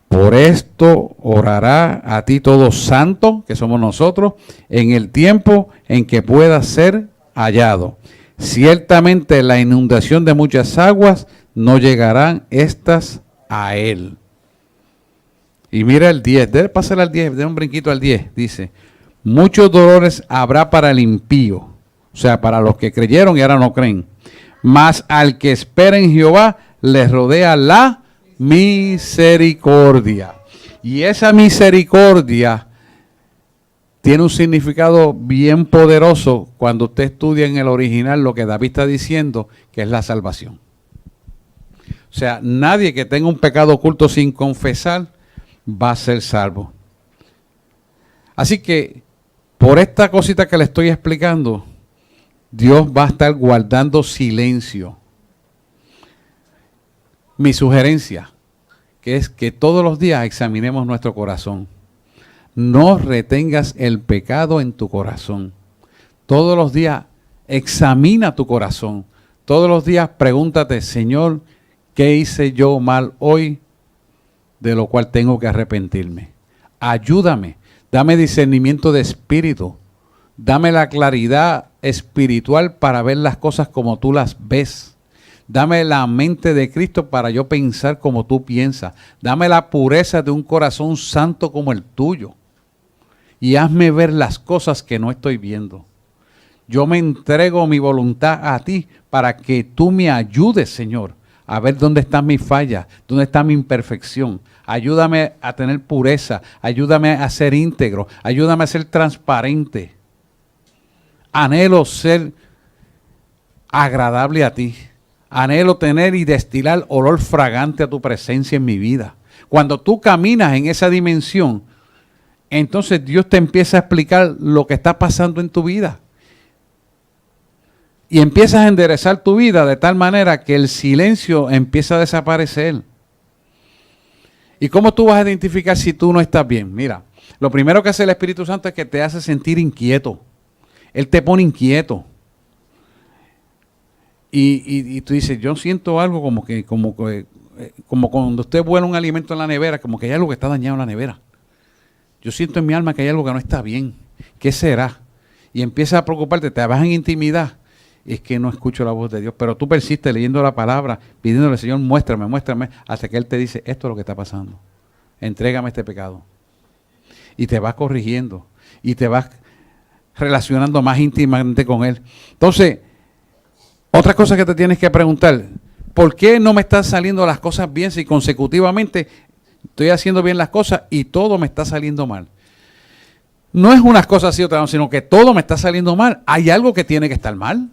por esto orará a ti todo santo, que somos nosotros, en el tiempo en que pueda ser hallado. Ciertamente la inundación de muchas aguas no llegarán estas a él. Y mira el 10, pásale al 10, de un brinquito al 10, dice, muchos dolores habrá para el impío, o sea, para los que creyeron y ahora no creen. Mas al que espera en Jehová, les rodea la misericordia. Y esa misericordia tiene un significado bien poderoso cuando usted estudia en el original lo que David está diciendo, que es la salvación. O sea, nadie que tenga un pecado oculto sin confesar va a ser salvo. Así que, por esta cosita que le estoy explicando, Dios va a estar guardando silencio. Mi sugerencia, que es que todos los días examinemos nuestro corazón. No retengas el pecado en tu corazón. Todos los días examina tu corazón. Todos los días pregúntate, Señor, ¿qué hice yo mal hoy de lo cual tengo que arrepentirme? Ayúdame. Dame discernimiento de espíritu. Dame la claridad espiritual para ver las cosas como tú las ves. Dame la mente de Cristo para yo pensar como tú piensas. Dame la pureza de un corazón santo como el tuyo. Y hazme ver las cosas que no estoy viendo. Yo me entrego mi voluntad a ti para que tú me ayudes, Señor, a ver dónde está mi falla, dónde está mi imperfección. Ayúdame a tener pureza, ayúdame a ser íntegro, ayúdame a ser transparente. Anhelo ser agradable a ti. Anhelo tener y destilar olor fragante a tu presencia en mi vida. Cuando tú caminas en esa dimensión, entonces Dios te empieza a explicar lo que está pasando en tu vida. Y empiezas a enderezar tu vida de tal manera que el silencio empieza a desaparecer. ¿Y cómo tú vas a identificar si tú no estás bien? Mira, lo primero que hace el Espíritu Santo es que te hace sentir inquieto. Él te pone inquieto. Y tú dices, yo siento algo como cuando usted vuela un alimento en la nevera, como que hay algo que está dañado en la nevera. Yo siento en mi alma que hay algo que no está bien. ¿Qué será? Y empiezas a preocuparte, te vas en intimidad. Es que no escucho la voz de Dios, pero tú persistes leyendo la palabra, pidiéndole, Señor, muéstrame, hasta que Él te dice, esto es lo que está pasando. Entrégame este pecado. Y te vas corrigiendo y te vas relacionando más íntimamente con Él. Entonces, otra cosa que te tienes que preguntar, ¿por qué no me están saliendo las cosas bien si consecutivamente estoy haciendo bien las cosas y todo me está saliendo mal? No es unas cosas así otra, sino que todo me está saliendo mal. Hay algo que tiene que estar mal.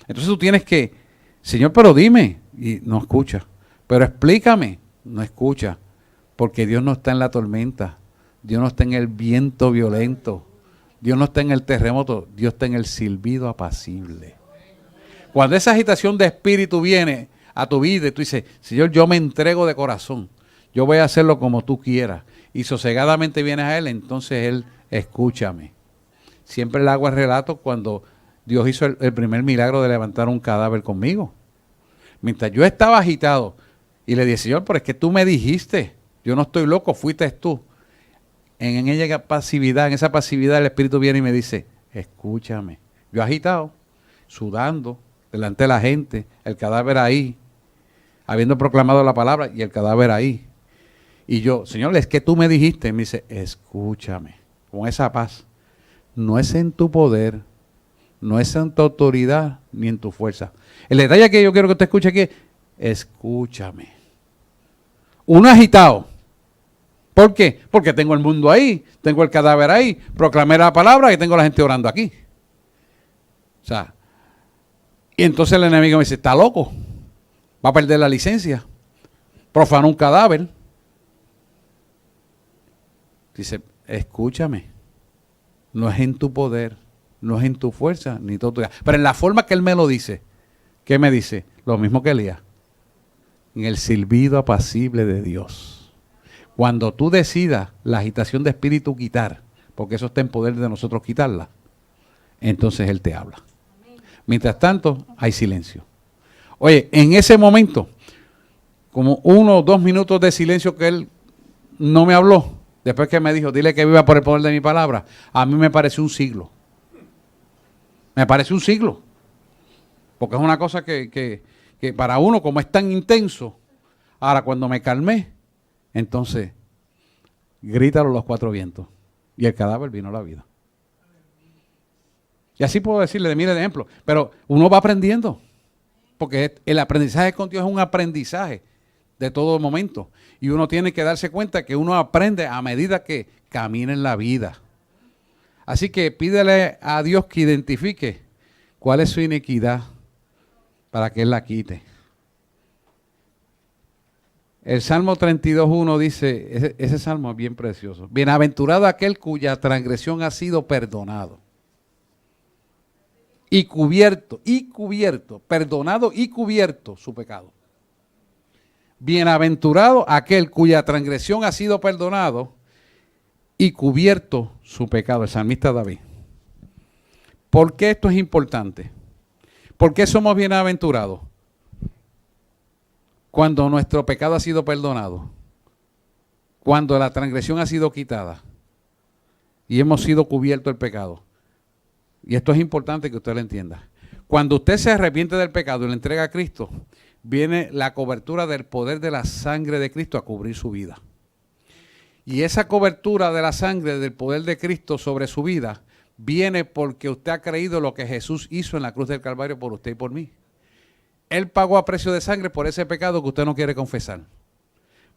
Entonces tú tienes que, Señor, pero dime, y no escucha. Pero explícame, no escucha. Porque Dios no está en la tormenta. Dios no está en el viento violento. Dios no está en el terremoto. Dios está en el silbido apacible. Cuando esa agitación de espíritu viene a tu vida y tú dices, Señor, yo me entrego de corazón. Yo voy a hacerlo como tú quieras. Y sosegadamente vienes a Él, entonces Él, escúchame. Siempre le hago el relato cuando Dios hizo el primer milagro de levantar un cadáver conmigo. Mientras yo estaba agitado y le dije, Señor, pero es que tú me dijiste, yo no estoy loco, fuiste tú. En esa pasividad el Espíritu viene y me dice, escúchame. Yo agitado, sudando, delante de la gente, el cadáver ahí, habiendo proclamado la palabra y el cadáver ahí. Y yo, Señor, es que tú me dijiste, y me dice, escúchame, con esa paz. No es en tu poder, no es en tu autoridad, ni en tu fuerza. El detalle que yo quiero que te escuche aquí es, escúchame. Uno agitado. ¿Por qué? Porque tengo el mundo ahí, tengo el cadáver ahí, proclamé la palabra y tengo la gente orando aquí. O sea, y entonces el enemigo me dice, está loco, va a perder la licencia, profanó un cadáver. Dice, escúchame, no es en tu poder, no es en tu fuerza, ni tu autoridad. Pero en la forma que él me lo dice, ¿qué me dice? Lo mismo que Elías, en el silbido apacible de Dios. Cuando tú decidas la agitación de espíritu quitar, porque eso está en poder de nosotros quitarla, entonces Él te habla. Mientras tanto, hay silencio. Oye, en ese momento, como 1 o 2 minutos de silencio que Él no me habló, después que me dijo, dile que viva por el poder de mi palabra, a mí me pareció un siglo. Me pareció un siglo. Porque es una cosa que para uno, como es tan intenso, ahora cuando me calmé, entonces, grítalo los 4 vientos. Y el cadáver vino a la vida. Y así puedo decirle de miles de ejemplos. Pero uno va aprendiendo. Porque el aprendizaje con Dios es un aprendizaje de todo momento. Y uno tiene que darse cuenta que uno aprende a medida que camina en la vida. Así que pídele a Dios que identifique cuál es su iniquidad para que Él la quite. El Salmo 32:1 dice, ese salmo es bien precioso. Bienaventurado aquel cuya transgresión ha sido perdonado. Y cubierto, perdonado y cubierto su pecado. Bienaventurado aquel cuya transgresión ha sido perdonado y cubierto su pecado. El salmista David. ¿Por qué esto es importante? ¿Por qué somos bienaventurados? Cuando nuestro pecado ha sido perdonado, cuando la transgresión ha sido quitada y hemos sido cubierto el pecado. Y esto es importante que usted lo entienda. Cuando usted se arrepiente del pecado y le entrega a Cristo, viene la cobertura del poder de la sangre de Cristo a cubrir su vida. Y esa cobertura de la sangre del poder de Cristo sobre su vida viene porque usted ha creído lo que Jesús hizo en la cruz del Calvario por usted y por mí. Él pagó a precio de sangre por ese pecado que usted no quiere confesar.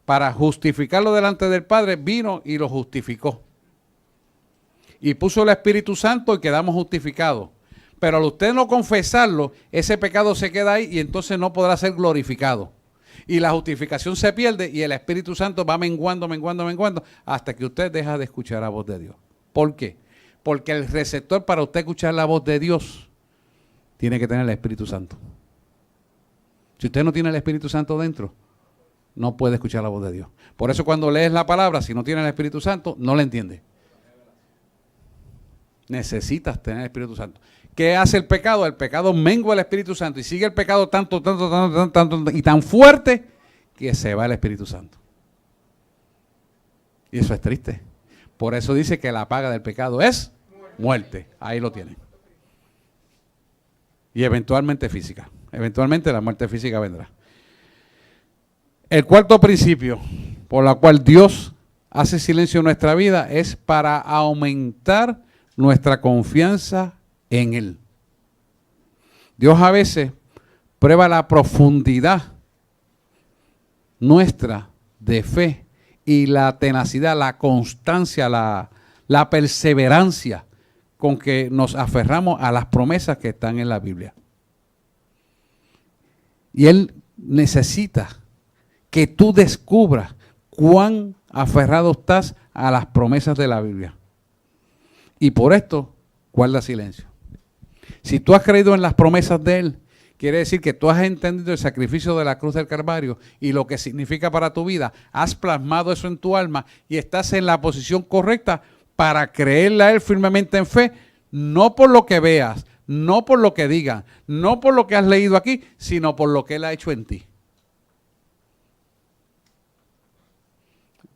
Para justificarlo delante del Padre, vino y lo justificó. Y puso el Espíritu Santo y quedamos justificados. Pero al usted no confesarlo, ese pecado se queda ahí y entonces no podrá ser glorificado. Y la justificación se pierde y el Espíritu Santo va menguando hasta que usted deja de escuchar la voz de Dios. ¿Por qué? Porque el receptor para usted escuchar la voz de Dios tiene que tener el Espíritu Santo. Si usted no tiene el Espíritu Santo dentro, no puede escuchar la voz de Dios. Por eso cuando lees la palabra, si no tienes el Espíritu Santo, no la entiendes. Necesitas tener el Espíritu Santo. ¿Qué hace el pecado? El pecado mengua el Espíritu Santo y sigue el pecado tanto y tan fuerte que se va el Espíritu Santo. Y eso es triste. Por eso dice que la paga del pecado es muerte. Ahí lo tienen. Y eventualmente física. Eventualmente la muerte física vendrá. El cuarto principio por el cual Dios hace silencio en nuestra vida es para aumentar nuestra confianza en Él. Dios a veces prueba la profundidad nuestra de fe y la tenacidad, la constancia, la perseverancia con que nos aferramos a las promesas que están en la Biblia. Y Él necesita que tú descubras cuán aferrado estás a las promesas de la Biblia. Y por esto, guarda silencio. Si tú has creído en las promesas de Él, quiere decir que tú has entendido el sacrificio de la cruz del Calvario y lo que significa para tu vida. Has plasmado eso en tu alma y estás en la posición correcta para creerle a Él firmemente en fe, no por lo que veas, no por lo que digan, no por lo que has leído aquí, sino por lo que Él ha hecho en ti.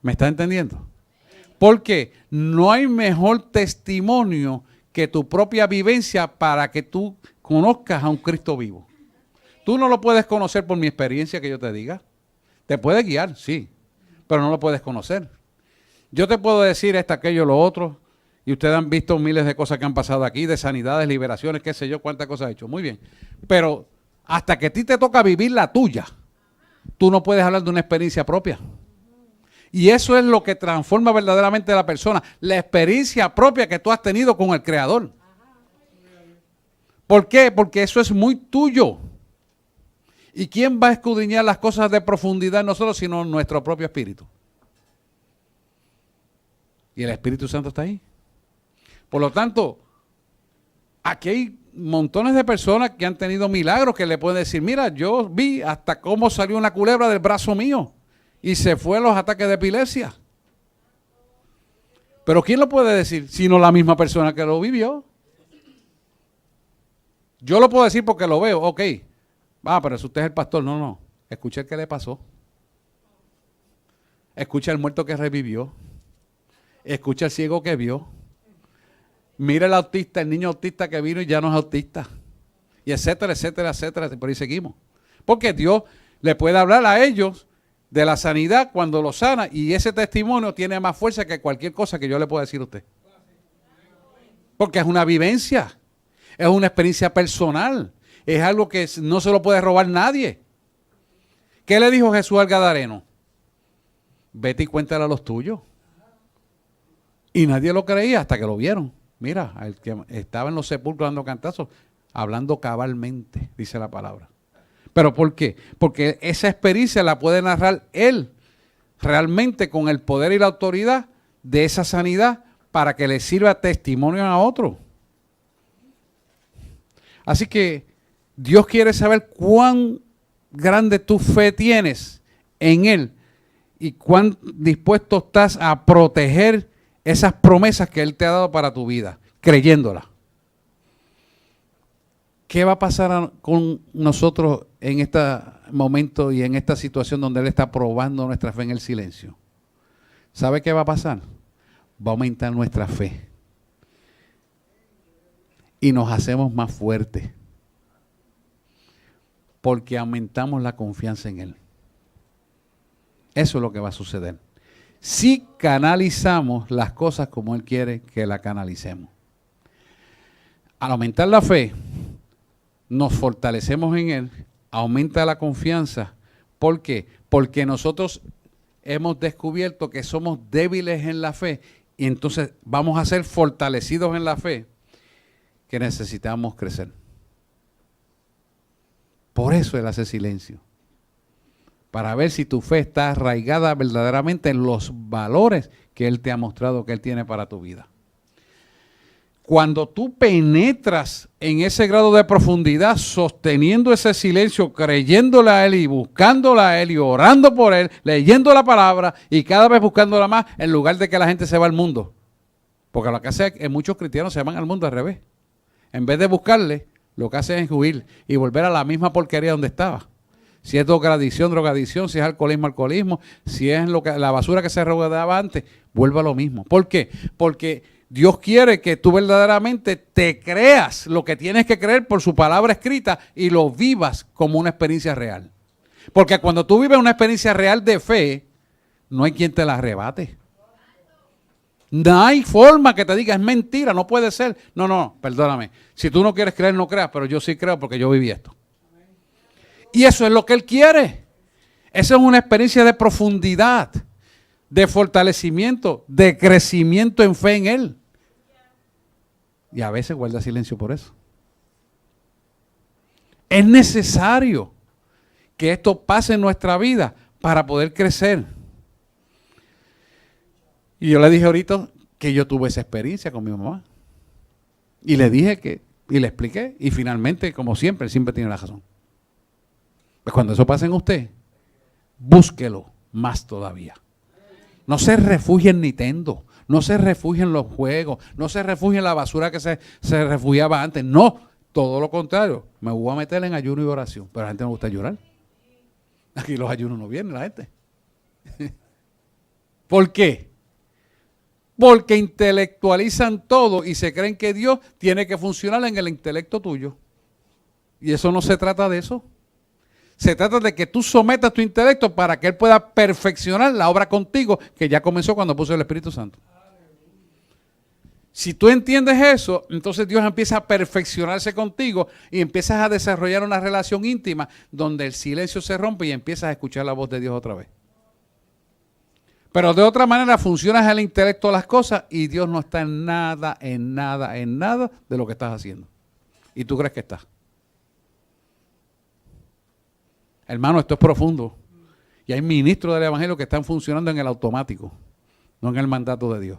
¿Me está entendiendo? Porque no hay mejor testimonio que tu propia vivencia para que tú conozcas a un Cristo vivo. Tú no lo puedes conocer por mi experiencia que yo te diga. Te puede guiar, sí, pero no lo puedes conocer. Yo te puedo decir esto, aquello, lo otro, y ustedes han visto miles de cosas que han pasado aquí, de sanidades, liberaciones, qué sé yo, cuántas cosas he hecho. Muy bien, pero hasta que a ti te toca vivir la tuya, tú no puedes hablar de una experiencia propia. Y eso es lo que transforma verdaderamente a la persona, la experiencia propia que tú has tenido con el Creador. ¿Por qué? Porque eso es muy tuyo. ¿Y quién va a escudriñar las cosas de profundidad en nosotros sino nuestro propio espíritu? Y el Espíritu Santo está ahí. Por lo tanto, aquí hay montones de personas que han tenido milagros que le pueden decir, mira, yo vi hasta cómo salió una culebra del brazo mío. Y se fue a los ataques de epilepsia. Pero ¿quién lo puede decir? Sino la misma persona que lo vivió. Yo lo puedo decir porque lo veo, ok. Pero si usted es el pastor, no. Escucha el que le pasó. Escucha el muerto que revivió. Escucha el ciego que vio. Mira el autista, el niño autista que vino y ya no es autista. Y etcétera, etcétera, etcétera. Por ahí seguimos. Porque Dios le puede hablar a ellos de la sanidad cuando lo sana, y ese testimonio tiene más fuerza que cualquier cosa que yo le pueda decir a usted. Porque es una vivencia, es una experiencia personal, es algo que no se lo puede robar nadie. ¿Qué le dijo Jesús al Gadareno? Vete y cuéntale a los tuyos. Y nadie lo creía hasta que lo vieron. Mira, el que estaba en los sepulcros dando cantazos, hablando cabalmente, dice la palabra. ¿Pero por qué? Porque esa experiencia la puede narrar él realmente con el poder y la autoridad de esa sanidad para que le sirva testimonio a otro. Así que Dios quiere saber cuán grande tu fe tienes en Él y cuán dispuesto estás a proteger esas promesas que Él te ha dado para tu vida, creyéndolas. ¿Qué va a pasar con nosotros en este momento y en esta situación donde Él está probando nuestra fe en el silencio? ¿Sabe qué va a pasar? Va a aumentar nuestra fe. Y nos hacemos más fuertes. Porque aumentamos la confianza en Él. Eso es lo que va a suceder. Si canalizamos las cosas como Él quiere que las canalicemos. Al aumentar la fe, nos fortalecemos en Él, aumenta la confianza. ¿Por qué? Porque nosotros hemos descubierto que somos débiles en la fe y entonces vamos a ser fortalecidos en la fe que necesitamos crecer. Por eso Él hace silencio. Para ver si tu fe está arraigada verdaderamente en los valores que Él te ha mostrado que Él tiene para tu vida. Cuando tú penetras en ese grado de profundidad, sosteniendo ese silencio, creyéndole a Él y buscándole a Él y orando por Él, leyendo la palabra y cada vez buscándola más, en lugar de que la gente se va al mundo. Porque lo que hace es que muchos cristianos se van al mundo al revés. En vez de buscarle, lo que hacen es huir y volver a la misma porquería donde estaba. Si es drogadicción, si es alcoholismo, si es la basura que se rodeaba antes, vuelve a lo mismo. ¿Por qué? Porque Dios quiere que tú verdaderamente te creas lo que tienes que creer por su palabra escrita y lo vivas como una experiencia real. Porque cuando tú vives una experiencia real de fe, no hay quien te la arrebate. No hay forma que te diga, es mentira, no puede ser. No, perdóname. Si tú no quieres creer, no creas, pero yo sí creo porque yo viví esto. Y eso es lo que Él quiere. Esa es una experiencia de profundidad, de fortalecimiento, de crecimiento en fe en Él. Y a veces guarda silencio por eso. Es necesario que esto pase en nuestra vida para poder crecer. Y yo le dije ahorita que yo tuve esa experiencia con mi mamá. Y le dije y le expliqué. Y finalmente, como siempre, él siempre tiene la razón. Pues cuando eso pase en usted, búsquelo más todavía. No se refugie en Nintendo, no se refugie en los juegos, no se refugie en la basura que se refugiaba antes. No, todo lo contrario. Me voy a meter en ayuno y oración. Pero a la gente no gusta llorar. Aquí los ayunos no vienen, la gente. ¿Por qué? Porque intelectualizan todo y se creen que Dios tiene que funcionar en el intelecto tuyo. Y eso no se trata de eso. Se trata de que tú sometas tu intelecto para que Él pueda perfeccionar la obra contigo que ya comenzó cuando puso el Espíritu Santo. Si tú entiendes eso, entonces Dios empieza a perfeccionarse contigo y empiezas a desarrollar una relación íntima donde el silencio se rompe y empiezas a escuchar la voz de Dios otra vez. Pero de otra manera funcionas el intelecto de las cosas y Dios no está en nada de lo que estás haciendo. Y tú crees que está. Hermano, esto es profundo. Y hay ministros del Evangelio que están funcionando en el automático, no en el mandato de Dios.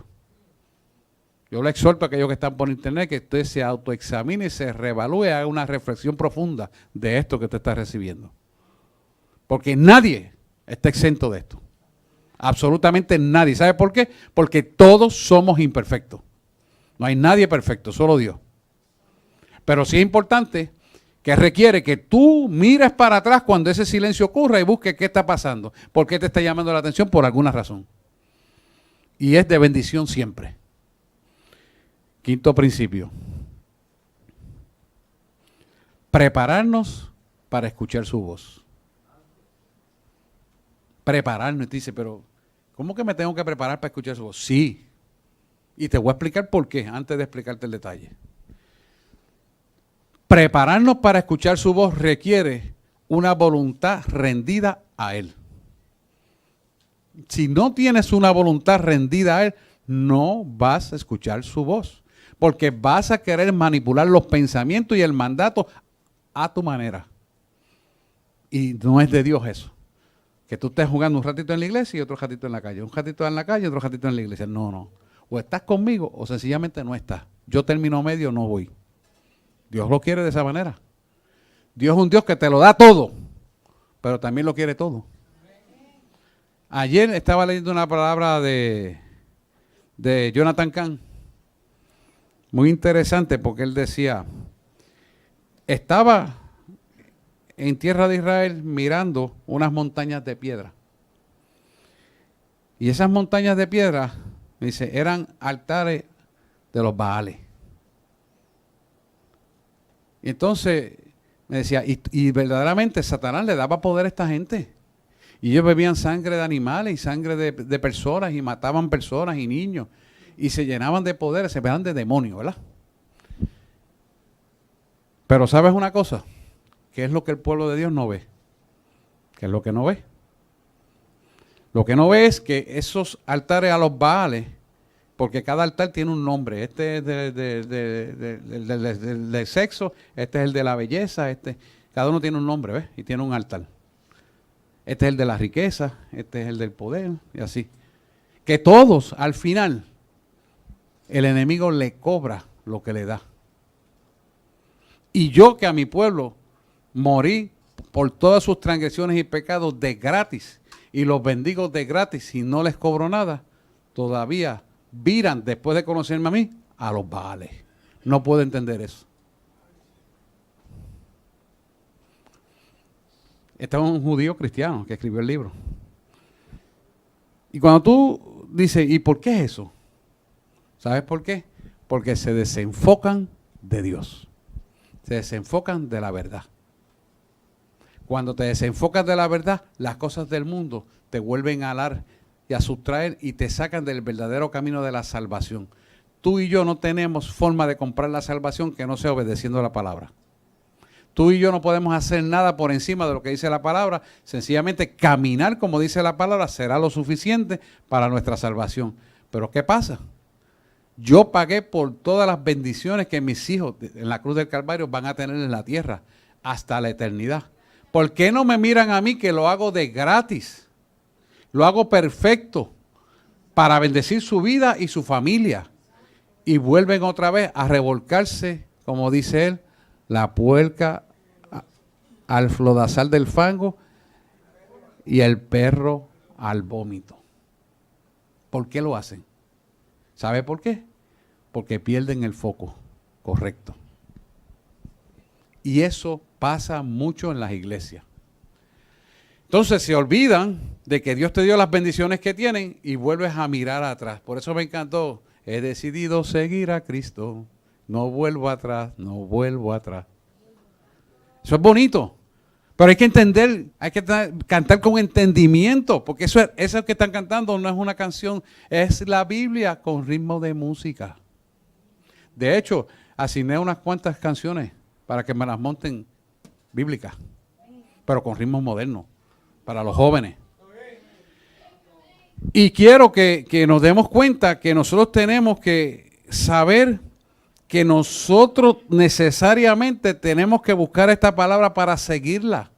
Yo le exhorto a aquellos que están por internet que usted se autoexamine, se reevalúe, haga una reflexión profunda de esto que usted está recibiendo. Porque nadie está exento de esto. Absolutamente nadie. ¿Sabe por qué? Porque todos somos imperfectos. No hay nadie perfecto, solo Dios. Pero sí es importante que requiere que tú mires para atrás cuando ese silencio ocurra y busques qué está pasando. ¿Por qué te está llamando la atención? Por alguna razón. Y es de bendición siempre. Quinto principio. Prepararnos para escuchar su voz. Prepararnos. Y te dice, pero ¿cómo que me tengo que preparar para escuchar su voz? Sí. Y te voy a explicar por qué, antes de explicarte el detalle. Prepararnos para escuchar su voz requiere una voluntad rendida a Él. Si no tienes una voluntad rendida a Él, no vas a escuchar su voz. Porque vas a querer manipular los pensamientos y el mandato a tu manera. Y no es de Dios eso. Que tú estés jugando un ratito en la iglesia y otro ratito en la calle. Un ratito en la calle y otro ratito en la iglesia. No. O estás conmigo o sencillamente no estás. Yo termino medio, no voy. Dios lo quiere de esa manera. Dios es un Dios que te lo da todo, pero también lo quiere todo. Ayer estaba leyendo una palabra de Jonathan Cahn. Muy interesante porque él decía, estaba en tierra de Israel mirando unas montañas de piedra. Y esas montañas de piedra, me dice, eran altares de los Baales. Y entonces me decía, y verdaderamente Satanás le daba poder a esta gente. Y ellos bebían sangre de animales y sangre de personas y mataban personas y niños. Y se llenaban de poder, se veían de demonios, ¿verdad? Pero ¿sabes una cosa? ¿Qué es lo que el pueblo de Dios no ve? ¿Qué es lo que no ve? Lo que no ve es que esos altares a los Baales, porque cada altar tiene un nombre. Este es del sexo, este es el de la belleza, cada uno tiene un nombre, ¿ves? Y tiene un altar. Este es el de la riqueza, este es el del poder, y así. Que todos, al final, el enemigo le cobra lo que le da. Y yo que a mi pueblo morí por todas sus transgresiones y pecados de gratis, y los bendigo de gratis y no les cobro nada, todavía viran, después de conocerme a mí, a los Baales. No puedo entender eso. Este es un judío cristiano que escribió el libro. Y cuando tú dices, ¿y por qué es eso? ¿Sabes por qué? Porque se desenfocan de Dios. Se desenfocan de la verdad. Cuando te desenfocas de la verdad, las cosas del mundo te vuelven a alar y a sustraer y te sacan del verdadero camino de la salvación. Tú y yo no tenemos forma de comprar la salvación que no sea obedeciendo la palabra. Tú y yo no podemos hacer nada por encima de lo que dice la palabra. Sencillamente caminar como dice la palabra será lo suficiente para nuestra salvación. Pero ¿qué pasa? Yo pagué por todas las bendiciones que mis hijos en la cruz del Calvario van a tener en la tierra hasta la eternidad. ¿Por qué no me miran a mí que lo hago de gratis? Lo hago perfecto para bendecir su vida y su familia. Y vuelven otra vez a revolcarse, como dice él, la puerca al flodazal del fango y el perro al vómito. ¿Por qué lo hacen? ¿Sabe por qué? Porque pierden el foco correcto. Y eso pasa mucho en las iglesias. Entonces se olvidan de que Dios te dio las bendiciones que tienen y vuelves a mirar atrás. Por eso me encantó. He decidido seguir a Cristo. No vuelvo atrás, no vuelvo atrás. Eso es bonito. Pero hay que entender, hay que cantar con entendimiento, porque eso que están cantando no es una canción, es la Biblia con ritmo de música. De hecho, asigné unas cuantas canciones para que me las monten bíblicas, pero con ritmos modernos, para los jóvenes. Y quiero que nos demos cuenta que nosotros tenemos que saber que nosotros necesariamente tenemos que buscar esta palabra para seguirla,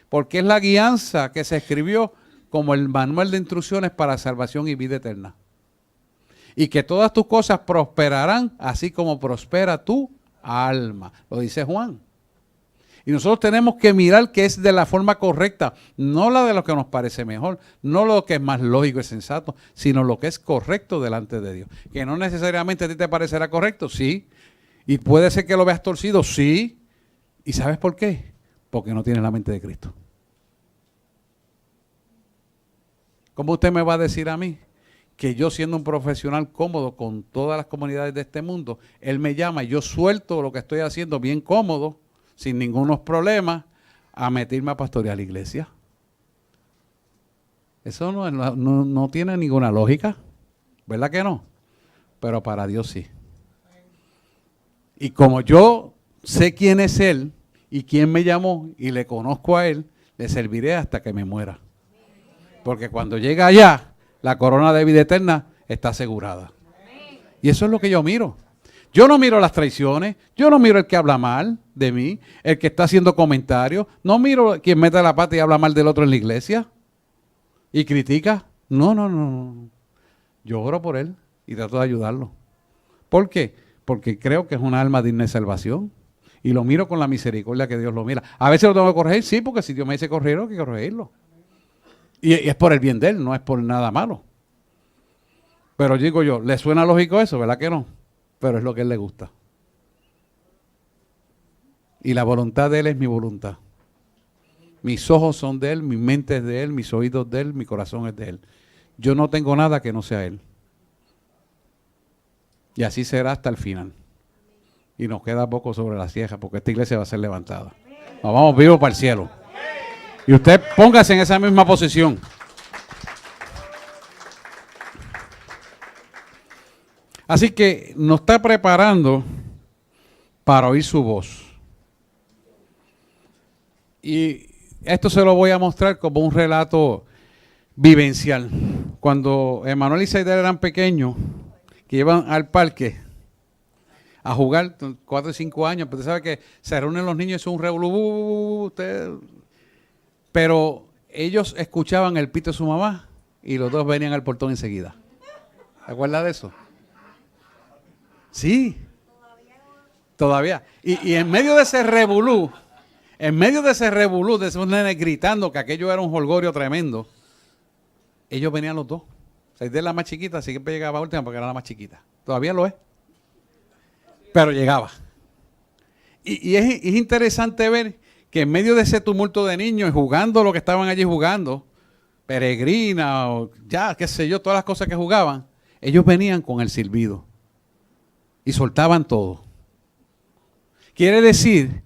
porque es la guianza que se escribió como el manual de instrucciones para salvación y vida eterna. Y que todas tus cosas prosperarán, así como prospera tu alma. Lo dice Juan. Y nosotros tenemos que mirar que es de la forma correcta, no la de lo que nos parece mejor, no lo que es más lógico y sensato, sino lo que es correcto delante de Dios. Que no necesariamente a ti te parecerá correcto, sí. Y puede ser que lo veas torcido, sí. ¿Y sabes por qué? Porque no tienes la mente de Cristo. ¿Cómo usted me va a decir a mí que yo, siendo un profesional cómodo con todas las comunidades de este mundo, él me llama y yo suelto lo que estoy haciendo bien cómodo, sin ningunos problemas, a meterme a pastorear la iglesia? Eso no tiene ninguna lógica, ¿verdad que no? Pero para Dios sí. Y como yo sé quién es Él y quién me llamó y le conozco a Él, le serviré hasta que me muera. Porque cuando llega allá, la corona de vida eterna está asegurada. Y eso es lo que yo miro. Yo no miro las traiciones, yo no miro el que habla mal de mí, el que está haciendo comentarios, no miro quien mete la pata y habla mal del otro en la iglesia y critica. No. Yo oro por él y trato de ayudarlo. ¿Por qué? Porque creo que es una alma digna de salvación y lo miro con la misericordia que Dios lo mira. A veces lo tengo que corregir, sí, porque si Dios me dice corregirlo, hay que corregirlo. Y es por el bien de él, no es por nada malo. Pero digo yo, ¿le suena lógico eso? ¿Verdad que no? Pero es lo que a él le gusta. Y la voluntad de él es mi voluntad. Mis ojos son de él, mi mente es de él, mis oídos de él, mi corazón es de él. Yo no tengo nada que no sea él. Y así será hasta el final. Y nos queda poco sobre la sieja, porque esta iglesia va a ser levantada. Nos vamos vivos para el cielo. Y usted póngase en esa misma posición. Así que nos está preparando para oír su voz. Y esto se lo voy a mostrar como un relato vivencial. Cuando Emanuel y Saidel eran pequeños, que iban al parque a jugar, 4 y 5 años, pero usted sabe que se reúnen los niños, es un revolú, pero ellos escuchaban el pito de su mamá y los dos venían al portón enseguida. ¿Se acuerda de eso? Sí. Todavía. Y en medio de ese revolú, de esos nenes gritando que aquello era un jolgorio tremendo, ellos venían los dos. Saidel la más chiquita, así que llegaba última porque era la más chiquita. Todavía lo es. Pero llegaba. Y es interesante ver que en medio de ese tumulto de niños, jugando lo que estaban allí jugando, peregrina o ya, qué sé yo, todas las cosas que jugaban, ellos venían con el silbido y soltaban todo. Quiere decir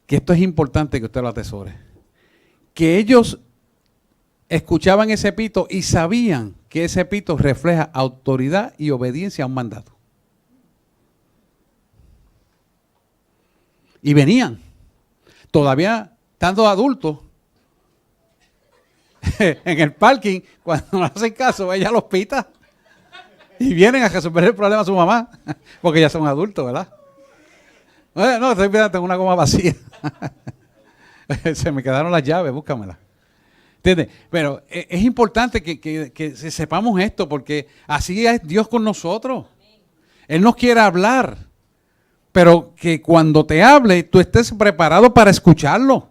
que esto es importante que usted lo atesore. Que ellos escuchaban ese pito y sabían que ese pito refleja autoridad y obediencia a un mandato. Y venían, todavía estando adultos, en el parking, cuando no hacen caso, ella los pita y vienen a resolver el problema a su mamá, porque ya son adultos, ¿verdad? No, estoy mirando, tengo una goma vacía. Se me quedaron las llaves, búscamelas. ¿Entiendes? Pero es importante que sepamos esto, porque así es Dios con nosotros. Él nos quiere hablar, pero que cuando te hable, tú estés preparado para escucharlo.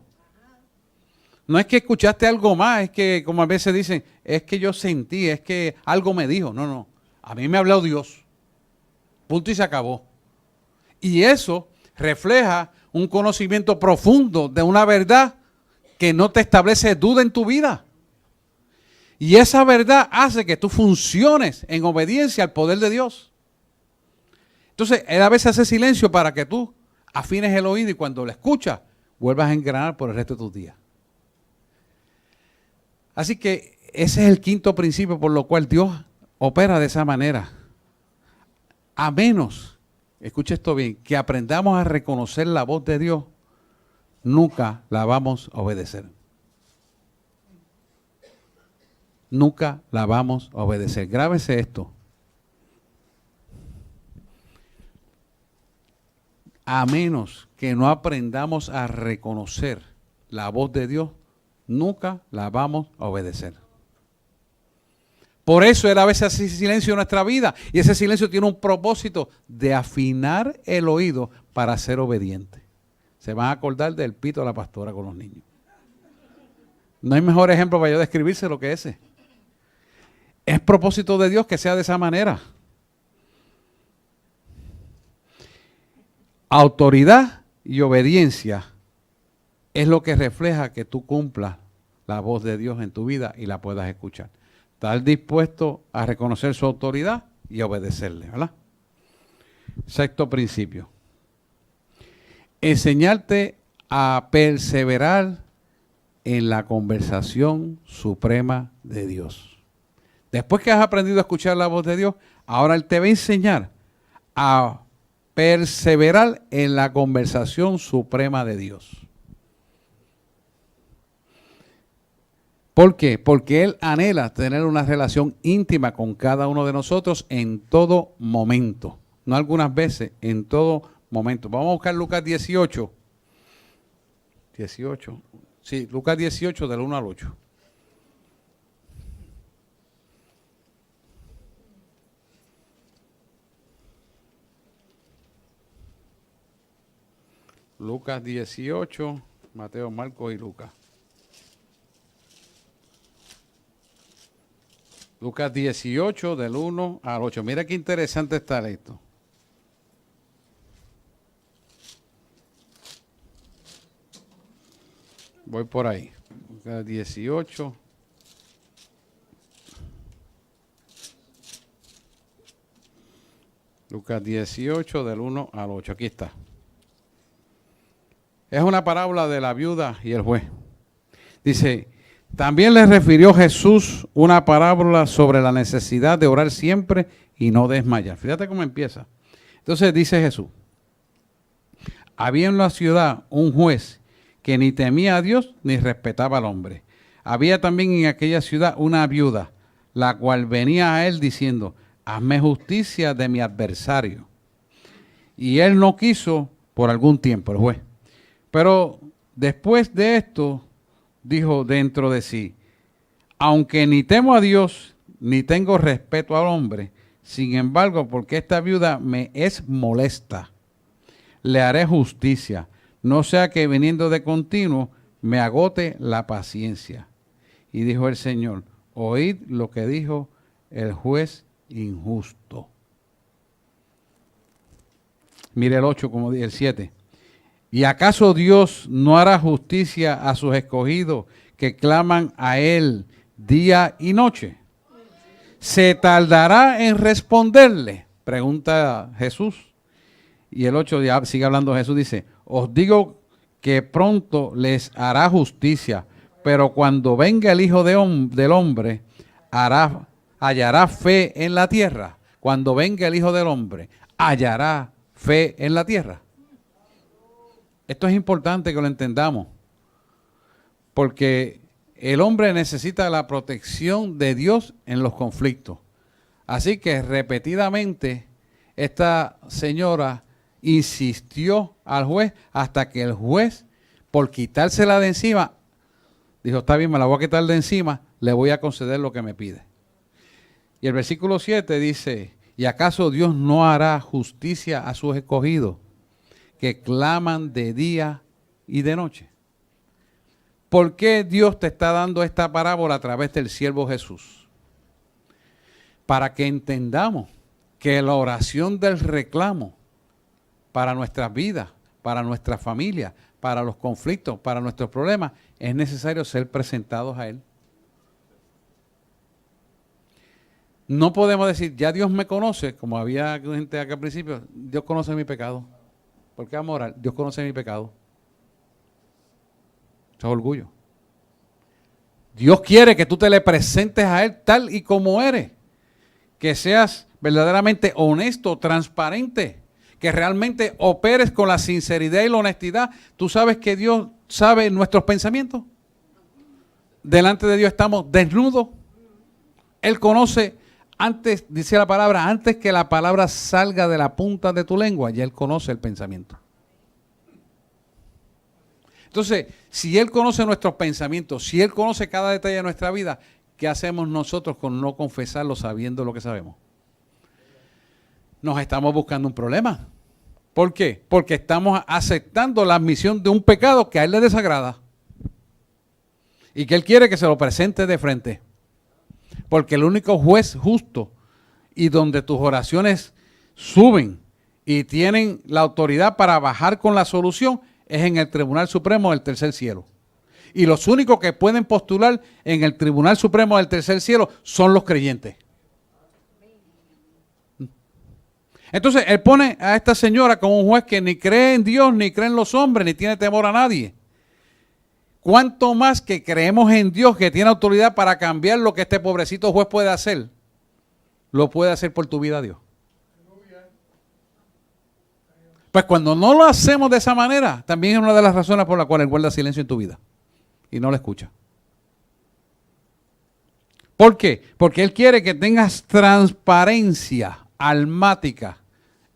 No es que escuchaste algo más, es que, como a veces dicen, es que yo sentí, es que algo me dijo. No, no. A mí me habló Dios. Punto y se acabó. Y eso refleja un conocimiento profundo de una verdad que no te establece duda en tu vida. Y esa verdad hace que tú funciones en obediencia al poder de Dios. Entonces, él a veces hace silencio para que tú afines el oído y cuando lo escuchas, vuelvas a engranar por el resto de tus días. Así que ese es el quinto principio por lo cual Dios opera de esa manera. A menos, escuche esto bien, que aprendamos a reconocer la voz de Dios, nunca la vamos a obedecer. Nunca la vamos a obedecer. Grábese esto. A menos que no aprendamos a reconocer la voz de Dios, nunca la vamos a obedecer. Por eso Él a veces hace silencio en nuestra vida. Y ese silencio tiene un propósito de afinar el oído para ser obediente. Se van a acordar del pito de la pastora con los niños. No hay mejor ejemplo para yo describirse lo que ese. Es propósito de Dios que sea de esa manera. Autoridad y obediencia es lo que refleja que tú cumplas la voz de Dios en tu vida y la puedas escuchar. Estar dispuesto a reconocer su autoridad y obedecerle, ¿verdad? Sexto principio. Enseñarte a perseverar en la conversación suprema de Dios. Después que has aprendido a escuchar la voz de Dios, ahora Él te va a enseñar a perseverar en la conversación suprema de Dios. ¿Por qué? Porque Él anhela tener una relación íntima con cada uno de nosotros en todo momento. No algunas veces, en todo momento. Vamos a buscar Lucas 18. 18. Sí, Lucas 18 del 1 al 8. Lucas 18, Mateo, Marcos y Lucas. Lucas 18 del 1 al 8. Mira qué interesante está esto. Voy por ahí. Lucas 18. Lucas 18 del 1 al 8. Aquí está. Es una parábola de la viuda y el juez. Dice, también les refirió Jesús una parábola sobre la necesidad de orar siempre y no desmayar. Fíjate cómo empieza. Entonces dice Jesús, había en la ciudad un juez que ni temía a Dios ni respetaba al hombre. Había también en aquella ciudad una viuda, la cual venía a él diciendo, hazme justicia de mi adversario. Y él no quiso por algún tiempo, el juez. Pero después de esto, dijo dentro de sí, aunque ni temo a Dios, ni tengo respeto al hombre, sin embargo, porque esta viuda me es molesta, le haré justicia, no sea que viniendo de continuo me agote la paciencia. Y dijo el Señor, oíd lo que dijo el juez injusto. Mire el 8, como dice el 7. ¿Y acaso Dios no hará justicia a sus escogidos que claman a Él día y noche? ¿Se tardará en responderle? Pregunta Jesús. Y el 8 sigue hablando Jesús, dice, os digo que pronto les hará justicia, pero cuando venga el Hijo del Hombre, hallará fe en la tierra. Cuando venga el Hijo del Hombre, hallará fe en la tierra. Esto es importante que lo entendamos, porque el hombre necesita la protección de Dios en los conflictos. Así que repetidamente esta señora insistió al juez hasta que el juez, por quitársela de encima, dijo, está bien, me la voy a quitar de encima, le voy a conceder lo que me pide. Y el versículo 7 dice, ¿y acaso Dios no hará justicia a sus escogidos que claman de día y de noche? ¿Por qué Dios te está dando esta parábola a través del siervo Jesús? Para que entendamos que la oración del reclamo para nuestras vidas, para nuestras familias, para los conflictos, para nuestros problemas, es necesario ser presentados a Él. No podemos decir, ya Dios me conoce, como había gente acá al principio, Dios conoce mi pecado. ¿Por qué vamos a orar? Dios conoce mi pecado. Eso es orgullo. Dios quiere que tú te le presentes a Él tal y como eres. Que seas verdaderamente honesto, transparente. Que realmente operes con la sinceridad y la honestidad. ¿Tú sabes que Dios sabe nuestros pensamientos? Delante de Dios estamos desnudos. Él conoce antes, dice la palabra, antes que la palabra salga de la punta de tu lengua, ya Él conoce el pensamiento. Entonces, si Él conoce nuestros pensamientos, si Él conoce cada detalle de nuestra vida, ¿qué hacemos nosotros con no confesarlo sabiendo lo que sabemos? Nos estamos buscando un problema. ¿Por qué? Porque estamos aceptando la admisión de un pecado que a Él le desagrada. Y que Él quiere que se lo presente de frente. Porque el único juez justo y donde tus oraciones suben y tienen la autoridad para bajar con la solución es en el Tribunal Supremo del Tercer Cielo. Y los únicos que pueden postular en el Tribunal Supremo del Tercer Cielo son los creyentes. Entonces, Él pone a esta señora como un juez que ni cree en Dios, ni cree en los hombres, ni tiene temor a nadie. ¿Cuánto más que creemos en Dios que tiene autoridad para cambiar lo que este pobrecito juez puede hacer? Lo puede hacer por tu vida Dios. Pues cuando no lo hacemos de esa manera, también es una de las razones por las cuales Él guarda silencio en tu vida y no lo escucha. ¿Por qué? Porque Él quiere que tengas transparencia almática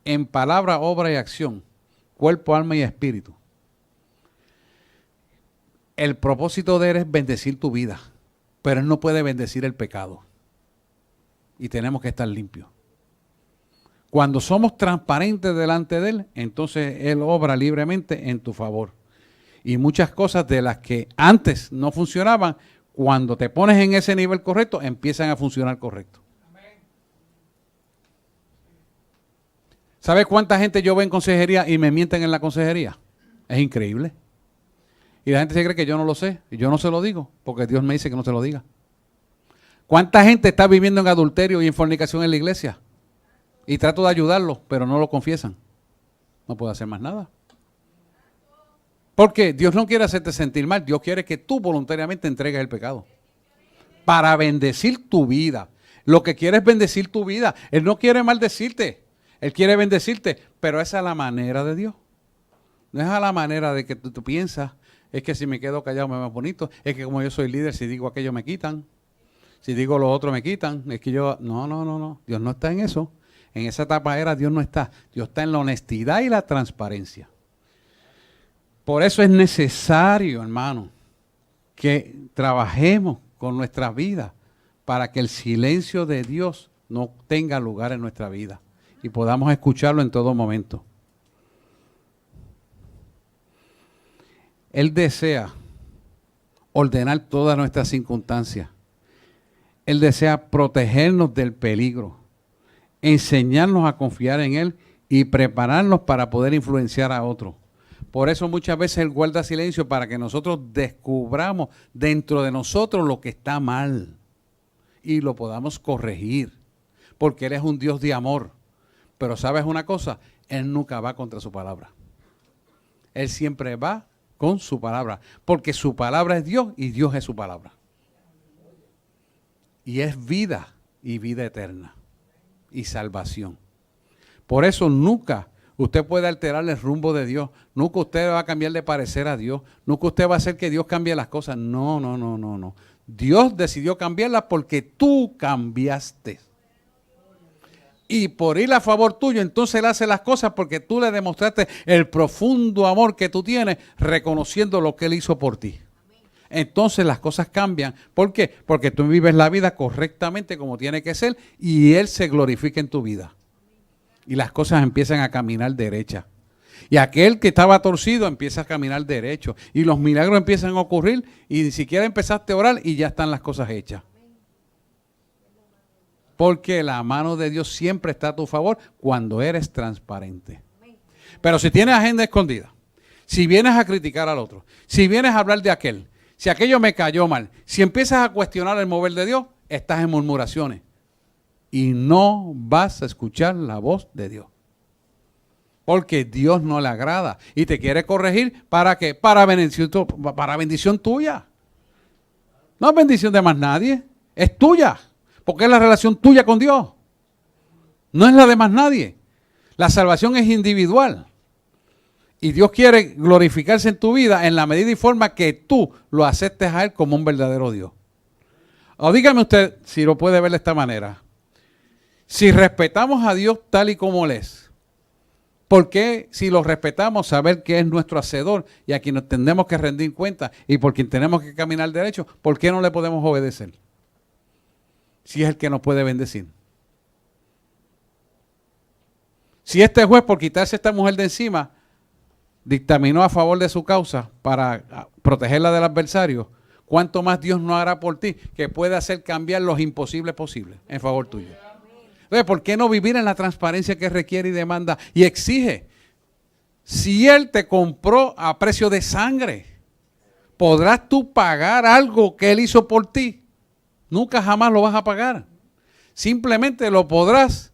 en palabra, obra y acción, cuerpo, alma y espíritu. El propósito de Él es bendecir tu vida, pero Él no puede bendecir el pecado. Y tenemos que estar limpios. Cuando somos transparentes delante de Él, entonces Él obra libremente en tu favor. Y muchas cosas de las que antes no funcionaban, cuando te pones en ese nivel correcto, empiezan a funcionar correcto. ¿Sabes cuánta gente yo veo en consejería y me mienten en la consejería? Es increíble. Y la gente se cree que yo no lo sé. Y yo no se lo digo, porque Dios me dice que no se lo diga. ¿Cuánta gente está viviendo en adulterio y en fornicación en la iglesia? Y trato de ayudarlos, pero no lo confiesan. No puedo hacer más nada. Porque Dios no quiere hacerte sentir mal. Dios quiere que tú voluntariamente entregues el pecado. Para bendecir tu vida. Lo que quiere es bendecir tu vida. Él no quiere maldecirte. Él quiere bendecirte. Pero esa es la manera de Dios. No es a la manera de que tú piensas. Es que si me quedo callado me va más bonito. Es que como yo soy líder, si digo aquello me quitan. Si digo lo otro me quitan. Es que yo... No. Dios no está en eso. En esa tapadera Dios no está. Dios está en la honestidad y la transparencia. Por eso es necesario, hermano, que trabajemos con nuestras vidas para que el silencio de Dios no tenga lugar en nuestra vida y podamos escucharlo en todo momento. Él desea ordenar todas nuestras circunstancias. Él desea protegernos del peligro, enseñarnos a confiar en Él y prepararnos para poder influenciar a otros. Por eso muchas veces Él guarda silencio para que nosotros descubramos dentro de nosotros lo que está mal y lo podamos corregir, porque Él es un Dios de amor. Pero ¿sabes una cosa? Él nunca va contra su palabra. Él siempre va con su palabra, porque su palabra es Dios y Dios es su palabra. Y es vida y vida eterna y salvación. Por eso nunca usted puede alterar el rumbo de Dios. Nunca usted va a cambiar de parecer a Dios. Nunca usted va a hacer que Dios cambie las cosas. No, no, no, no, no. Dios decidió cambiarlas porque tú cambiaste. Y por ir a favor tuyo, entonces Él hace las cosas porque tú le demostraste el profundo amor que tú tienes, reconociendo lo que Él hizo por ti. Entonces las cosas cambian. ¿Por qué? Porque tú vives la vida correctamente como tiene que ser y Él se glorifica en tu vida. Y las cosas empiezan a caminar derecha. Y aquel que estaba torcido empieza a caminar derecho. Y los milagros empiezan a ocurrir y ni siquiera empezaste a orar y ya están las cosas hechas. Porque la mano de Dios siempre está a tu favor cuando eres transparente. Pero si tienes agenda escondida, si vienes a criticar al otro, si vienes a hablar de aquel, si aquello me cayó mal, si empiezas a cuestionar el mover de Dios, estás en murmuraciones. Y no vas a escuchar la voz de Dios. Porque Dios no le agrada y te quiere corregir, ¿para qué? Para bendición tuya. No es bendición de más nadie, es tuya. Porque es la relación tuya con Dios. No es la de más nadie. La salvación es individual. Y Dios quiere glorificarse en tu vida en la medida y forma que tú lo aceptes a Él como un verdadero Dios. O dígame usted si lo puede ver de esta manera. Si respetamos a Dios tal y como Él es, ¿por qué si lo respetamos saber que es nuestro hacedor y a quien nos tenemos que rendir cuenta y por quien tenemos que caminar derecho, ¿por qué no le podemos obedecer? Si es el que nos puede bendecir. Si este juez, por quitarse a esta mujer de encima, dictaminó a favor de su causa para protegerla del adversario, ¿cuánto más Dios no hará por ti que puede hacer cambiar los imposibles posibles en favor tuyo? Entonces, ¿por qué no vivir en la transparencia que requiere y demanda y exige? Si Él te compró a precio de sangre, ¿podrás tú pagar algo que Él hizo por ti? Nunca jamás lo vas a pagar. Simplemente lo podrás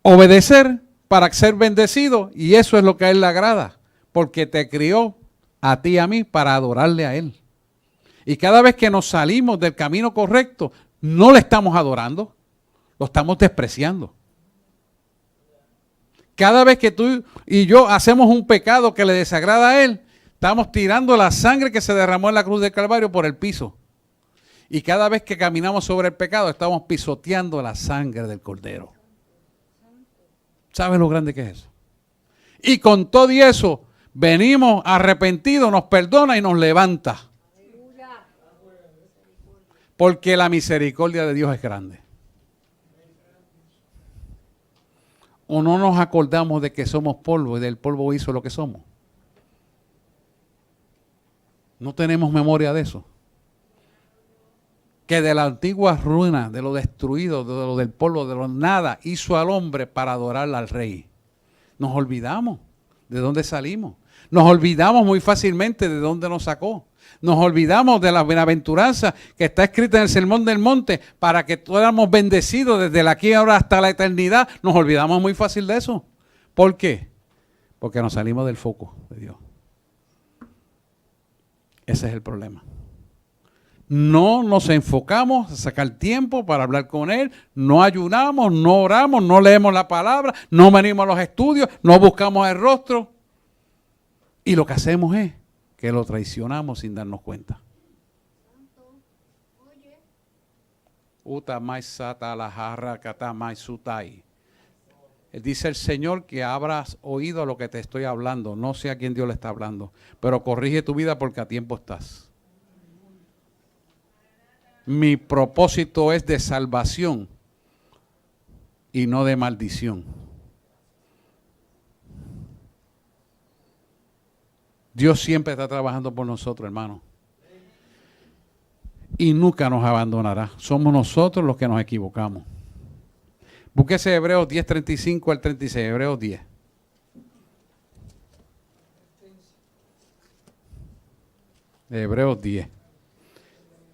obedecer para ser bendecido y eso es lo que a Él le agrada. Porque te crió a ti y a mí para adorarle a Él. Y cada vez que nos salimos del camino correcto, no le estamos adorando, lo estamos despreciando. Cada vez que tú y yo hacemos un pecado que le desagrada a Él, estamos tirando la sangre que se derramó en la cruz del Calvario por el piso. Y cada vez que caminamos sobre el pecado, estamos pisoteando la sangre del Cordero. ¿Sabes lo grande que es eso? Y con todo y eso, venimos arrepentidos, nos perdona y nos levanta. Porque la misericordia de Dios es grande. ¿O no nos acordamos de que somos polvo y del polvo hizo lo que somos? No tenemos memoria de eso. Que de la antigua ruina, de lo destruido, de lo del polvo, de lo nada, hizo al hombre para adorar al rey. Nos olvidamos de dónde salimos. Nos olvidamos muy fácilmente de dónde nos sacó. Nos olvidamos de la bienaventuranza que está escrita en el Sermón del Monte para que fuéramos bendecidos desde la aquí ahora hasta la eternidad. Nos olvidamos muy fácil de eso. ¿Por qué? Porque nos salimos del foco de Dios. Ese es el problema. No nos enfocamos a sacar tiempo para hablar con Él, no ayunamos, no oramos, no leemos la palabra, no venimos a los estudios, no buscamos el rostro. Y lo que hacemos es que lo traicionamos sin darnos cuenta. Dice el Señor que habrás oído lo que te estoy hablando. No sé a quién Dios le está hablando, pero corrige tu vida porque a tiempo estás. Mi propósito es de salvación y no de maldición. Dios siempre está trabajando por nosotros, hermano. Y nunca nos abandonará. Somos nosotros los que nos equivocamos. Búsquese Hebreos 10, 35 al 36. Hebreos 10. Hebreos 10.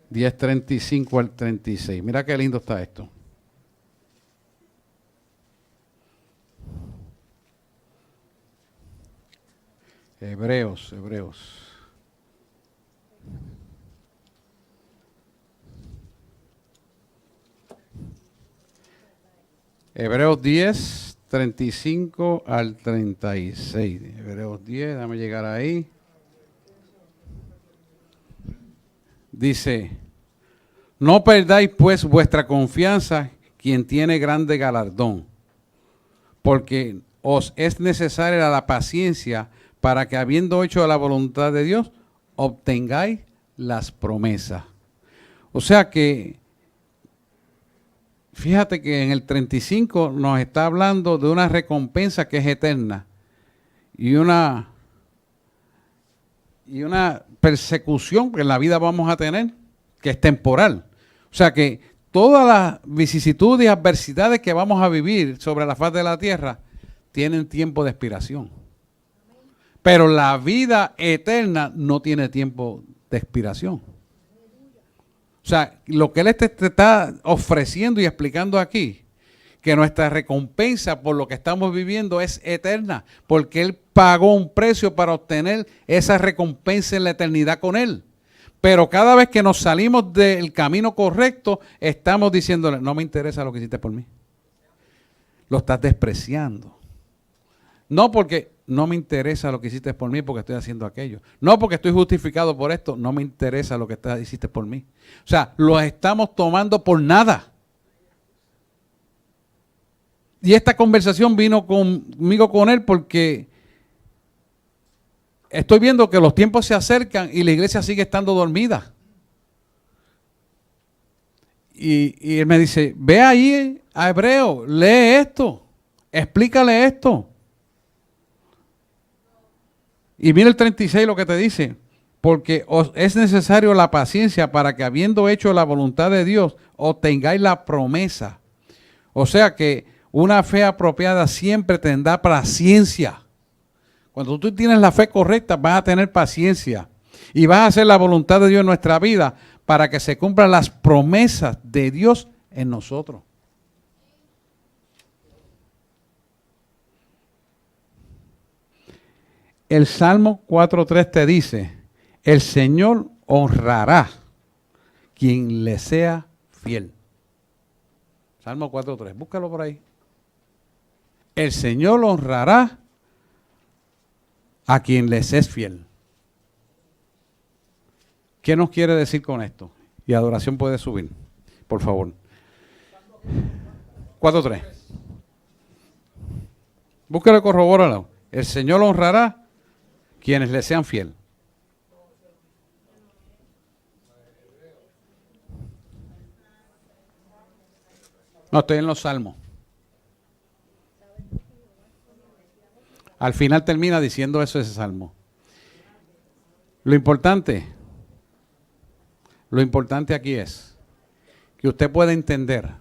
10, 35 al 36. Mira qué lindo está esto. Hebreos. Hebreos 10, 35 al 36. Hebreos 10, déjame llegar ahí. Dice, no perdáis pues vuestra confianza, quien tiene grande galardón, porque os es necesaria la paciencia para que habiendo hecho la voluntad de Dios, obtengáis las promesas. O sea que, fíjate que en el 35 nos está hablando de una recompensa que es eterna y una persecución que en la vida vamos a tener, que es temporal. O sea que todas las vicisitudes y adversidades que vamos a vivir sobre la faz de la tierra tienen tiempo de expiración. Pero la vida eterna no tiene tiempo de expiración. O sea, lo que Él te está ofreciendo y explicando aquí, que nuestra recompensa por lo que estamos viviendo es eterna, porque Él pagó un precio para obtener esa recompensa en la eternidad con Él. Pero cada vez que nos salimos del camino correcto, estamos diciéndole, no me interesa lo que hiciste por mí. Lo estás despreciando. No porque no me interesa lo que hiciste por mí porque estoy haciendo aquello. No porque estoy justificado por esto, no me interesa lo que hiciste por mí. O sea, lo estamos tomando por nada. Y esta conversación vino conmigo con él porque estoy viendo que los tiempos se acercan y la iglesia sigue estando dormida. Y él me dice, ve ahí a Hebreo, lee esto, explícale esto. Y mira el 36 lo que te dice, porque os es necesario la paciencia para que habiendo hecho la voluntad de Dios, obtengáis la promesa. O sea que una fe apropiada siempre tendrá paciencia. Cuando tú tienes la fe correcta, vas a tener paciencia y vas a hacer la voluntad de Dios en nuestra vida para que se cumplan las promesas de Dios en nosotros. El Salmo 4.3 te dice, el Señor honrará quien le sea fiel. Salmo 4.3, búscalo por ahí. El Señor honrará a quien les es fiel. ¿Qué nos quiere decir con esto? Y adoración puede subir, por favor. 4.3. Búscalo y corrobóralo. El Señor honrará quienes le sean fiel. No, estoy en los Salmos. Al final termina diciendo eso ese Salmo. Lo importante aquí es que usted pueda entender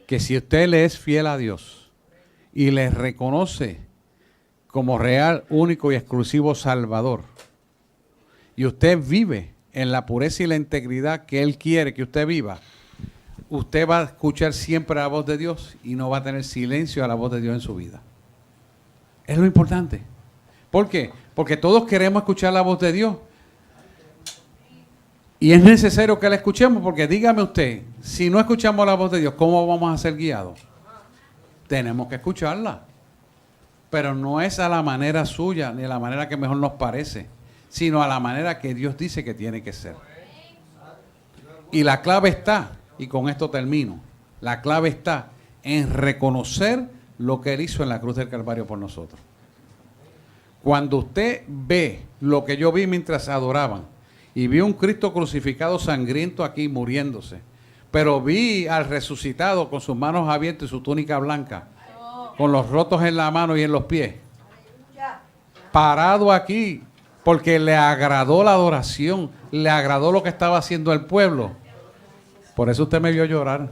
que si usted le es fiel a Dios y le reconoce como real, único y exclusivo Salvador, y usted vive en la pureza y la integridad que Él quiere que usted viva, usted va a escuchar siempre la voz de Dios y no va a tener silencio a la voz de Dios en su vida. Es lo importante. ¿Por qué? Porque todos queremos escuchar la voz de Dios. Y es necesario que la escuchemos, porque dígame usted, si no escuchamos la voz de Dios, ¿cómo vamos a ser guiados? Tenemos que escucharla. Pero no es a la manera suya, ni a la manera que mejor nos parece, sino a la manera que Dios dice que tiene que ser. Y la clave está, y con esto termino, la clave está en reconocer lo que Él hizo en la cruz del Calvario por nosotros. Cuando usted ve lo que yo vi mientras adoraban, y vi un Cristo crucificado sangriento aquí muriéndose, pero vi al resucitado con sus manos abiertas y su túnica blanca, con los rotos en la mano y en los pies. parado aquí porque le agradó la adoración, le agradó lo que estaba haciendo el pueblo. Por eso usted me vio llorar.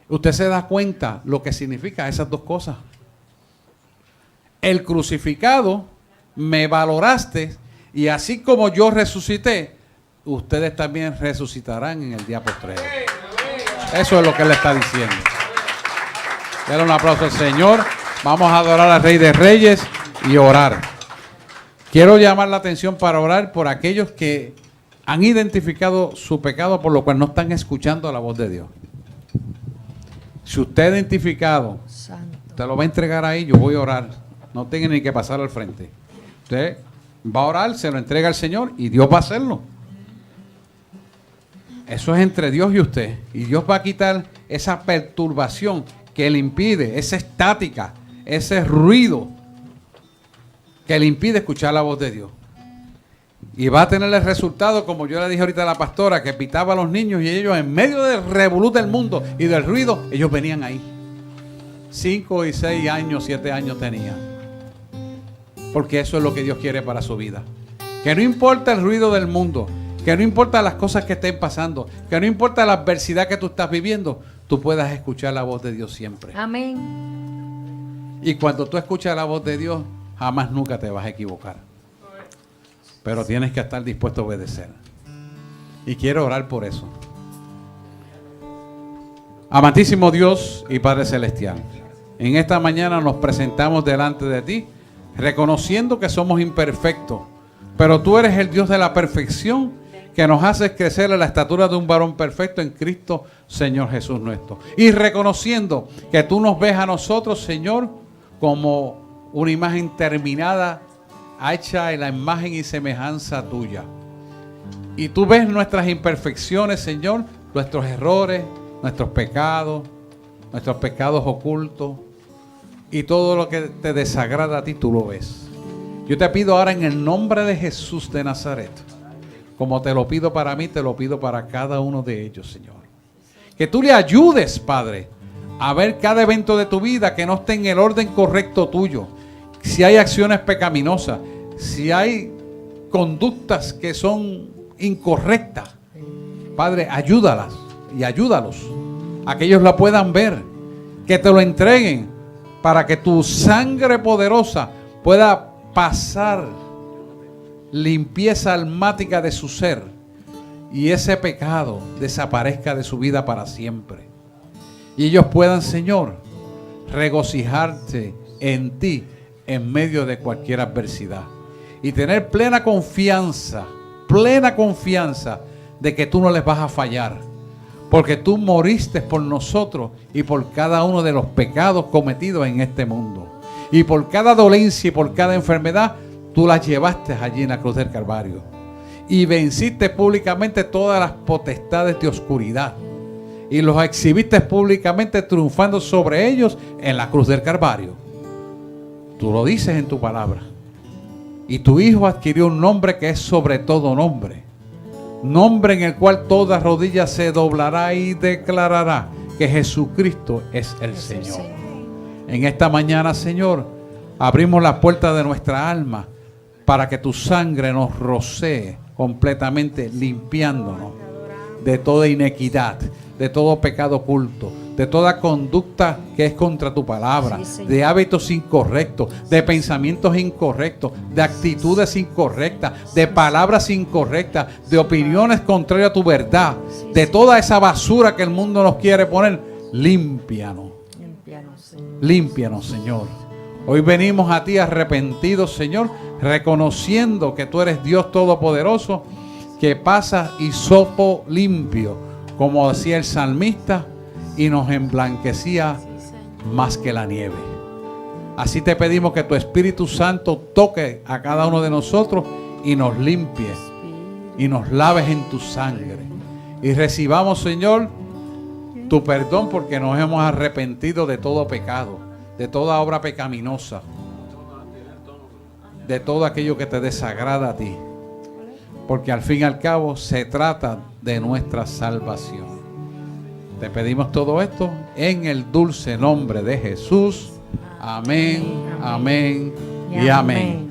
Usted se da cuenta lo que significa esas dos cosas. El crucificado, me valoraste, y así como yo resucité, ustedes también resucitarán en el día postrero. Eso es lo que él está diciendo. Dale un aplauso al Señor. Vamos a adorar al Rey de Reyes y orar. Quiero llamar la atención para orar por aquellos que han identificado su pecado, por lo cual no están escuchando la voz de Dios. Si usted ha identificado, usted lo va a entregar ahí, yo voy a orar. No tiene ni que pasar al frente. Usted va a orar, se lo entrega al Señor y Dios va a hacerlo. Eso es entre Dios y usted. Y Dios va a quitar esa perturbación que le impide, esa estática, ese ruido que le impide escuchar la voz de Dios. Y va a tener el resultado, como yo le dije ahorita a la pastora, que pitaba a los niños y ellos en medio del revolú del mundo y del ruido, ellos venían ahí. 5 y 6 años, 7 años tenían. Porque eso es lo que Dios quiere para su vida. Que no importa el ruido del mundo, que no importa las cosas que estén pasando, que no importa la adversidad que tú estás viviendo, tú puedas escuchar la voz de Dios siempre. Amén. Y cuando tú escuchas la voz de Dios, jamás nunca te vas a equivocar. Pero tienes que estar dispuesto a obedecer. Y quiero orar por eso. Amantísimo Dios y Padre Celestial, en esta mañana nos presentamos delante de ti, reconociendo que somos imperfectos, pero tú eres el Dios de la perfección, que nos haces crecer a la estatura de un varón perfecto en Cristo, Señor Jesús nuestro. Y reconociendo que tú nos ves a nosotros, Señor, como una imagen terminada, hecha en la imagen y semejanza tuya. Y tú ves nuestras imperfecciones, Señor, nuestros errores, nuestros pecados ocultos, y todo lo que te desagrada a ti, tú lo ves. Yo te pido ahora en el nombre de Jesús de Nazaret, como te lo pido para mí, te lo pido para cada uno de ellos, Señor. Que tú le ayudes, Padre, a ver cada evento de tu vida que no esté en el orden correcto tuyo. Si hay acciones pecaminosas, si hay conductas que son incorrectas, Padre, ayúdalas y ayúdalos a que ellos la puedan ver, que te lo entreguen para que tu sangre poderosa pueda pasar limpieza almática de su ser y ese pecado desaparezca de su vida para siempre. Y ellos puedan, Señor, regocijarse en ti en medio de cualquier adversidad y tener plena confianza de que tú no les vas a fallar, porque tú moriste por nosotros y por cada uno de los pecados cometidos en este mundo, y por cada dolencia y por cada enfermedad tú las llevaste allí en la cruz del Calvario y venciste públicamente todas las potestades de oscuridad y los exhibiste públicamente triunfando sobre ellos en la cruz del Calvario. Tú lo dices en tu palabra. Y tu Hijo adquirió un nombre que es sobre todo nombre. Nombre en el cual toda rodilla se doblará y declarará que Jesucristo es el Señor. En esta mañana, Señor, abrimos las puertas de nuestra alma para que tu sangre nos rocee completamente, limpiándonos de toda inequidad, de todo pecado oculto, de toda conducta que es contra tu palabra, de hábitos incorrectos, de pensamientos incorrectos, de actitudes incorrectas, de palabras incorrectas, de opiniones contrarias a tu verdad, de toda esa basura que el mundo nos quiere poner. Límpianos, límpianos, Señor. Hoy venimos a ti arrepentidos, Señor, reconociendo que tú eres Dios Todopoderoso, que pasa hisopo limpio, como decía el salmista, y nos emblanquecía más que la nieve. Así te pedimos que tu Espíritu Santo toque a cada uno de nosotros y nos limpie y nos laves en tu sangre. Y recibamos, Señor, tu perdón porque nos hemos arrepentido de todo pecado, de toda obra pecaminosa, de todo aquello que te desagrada a ti. Porque al fin y al cabo se trata de nuestra salvación. Te pedimos todo esto en el dulce nombre de Jesús. Amén, amén y amén.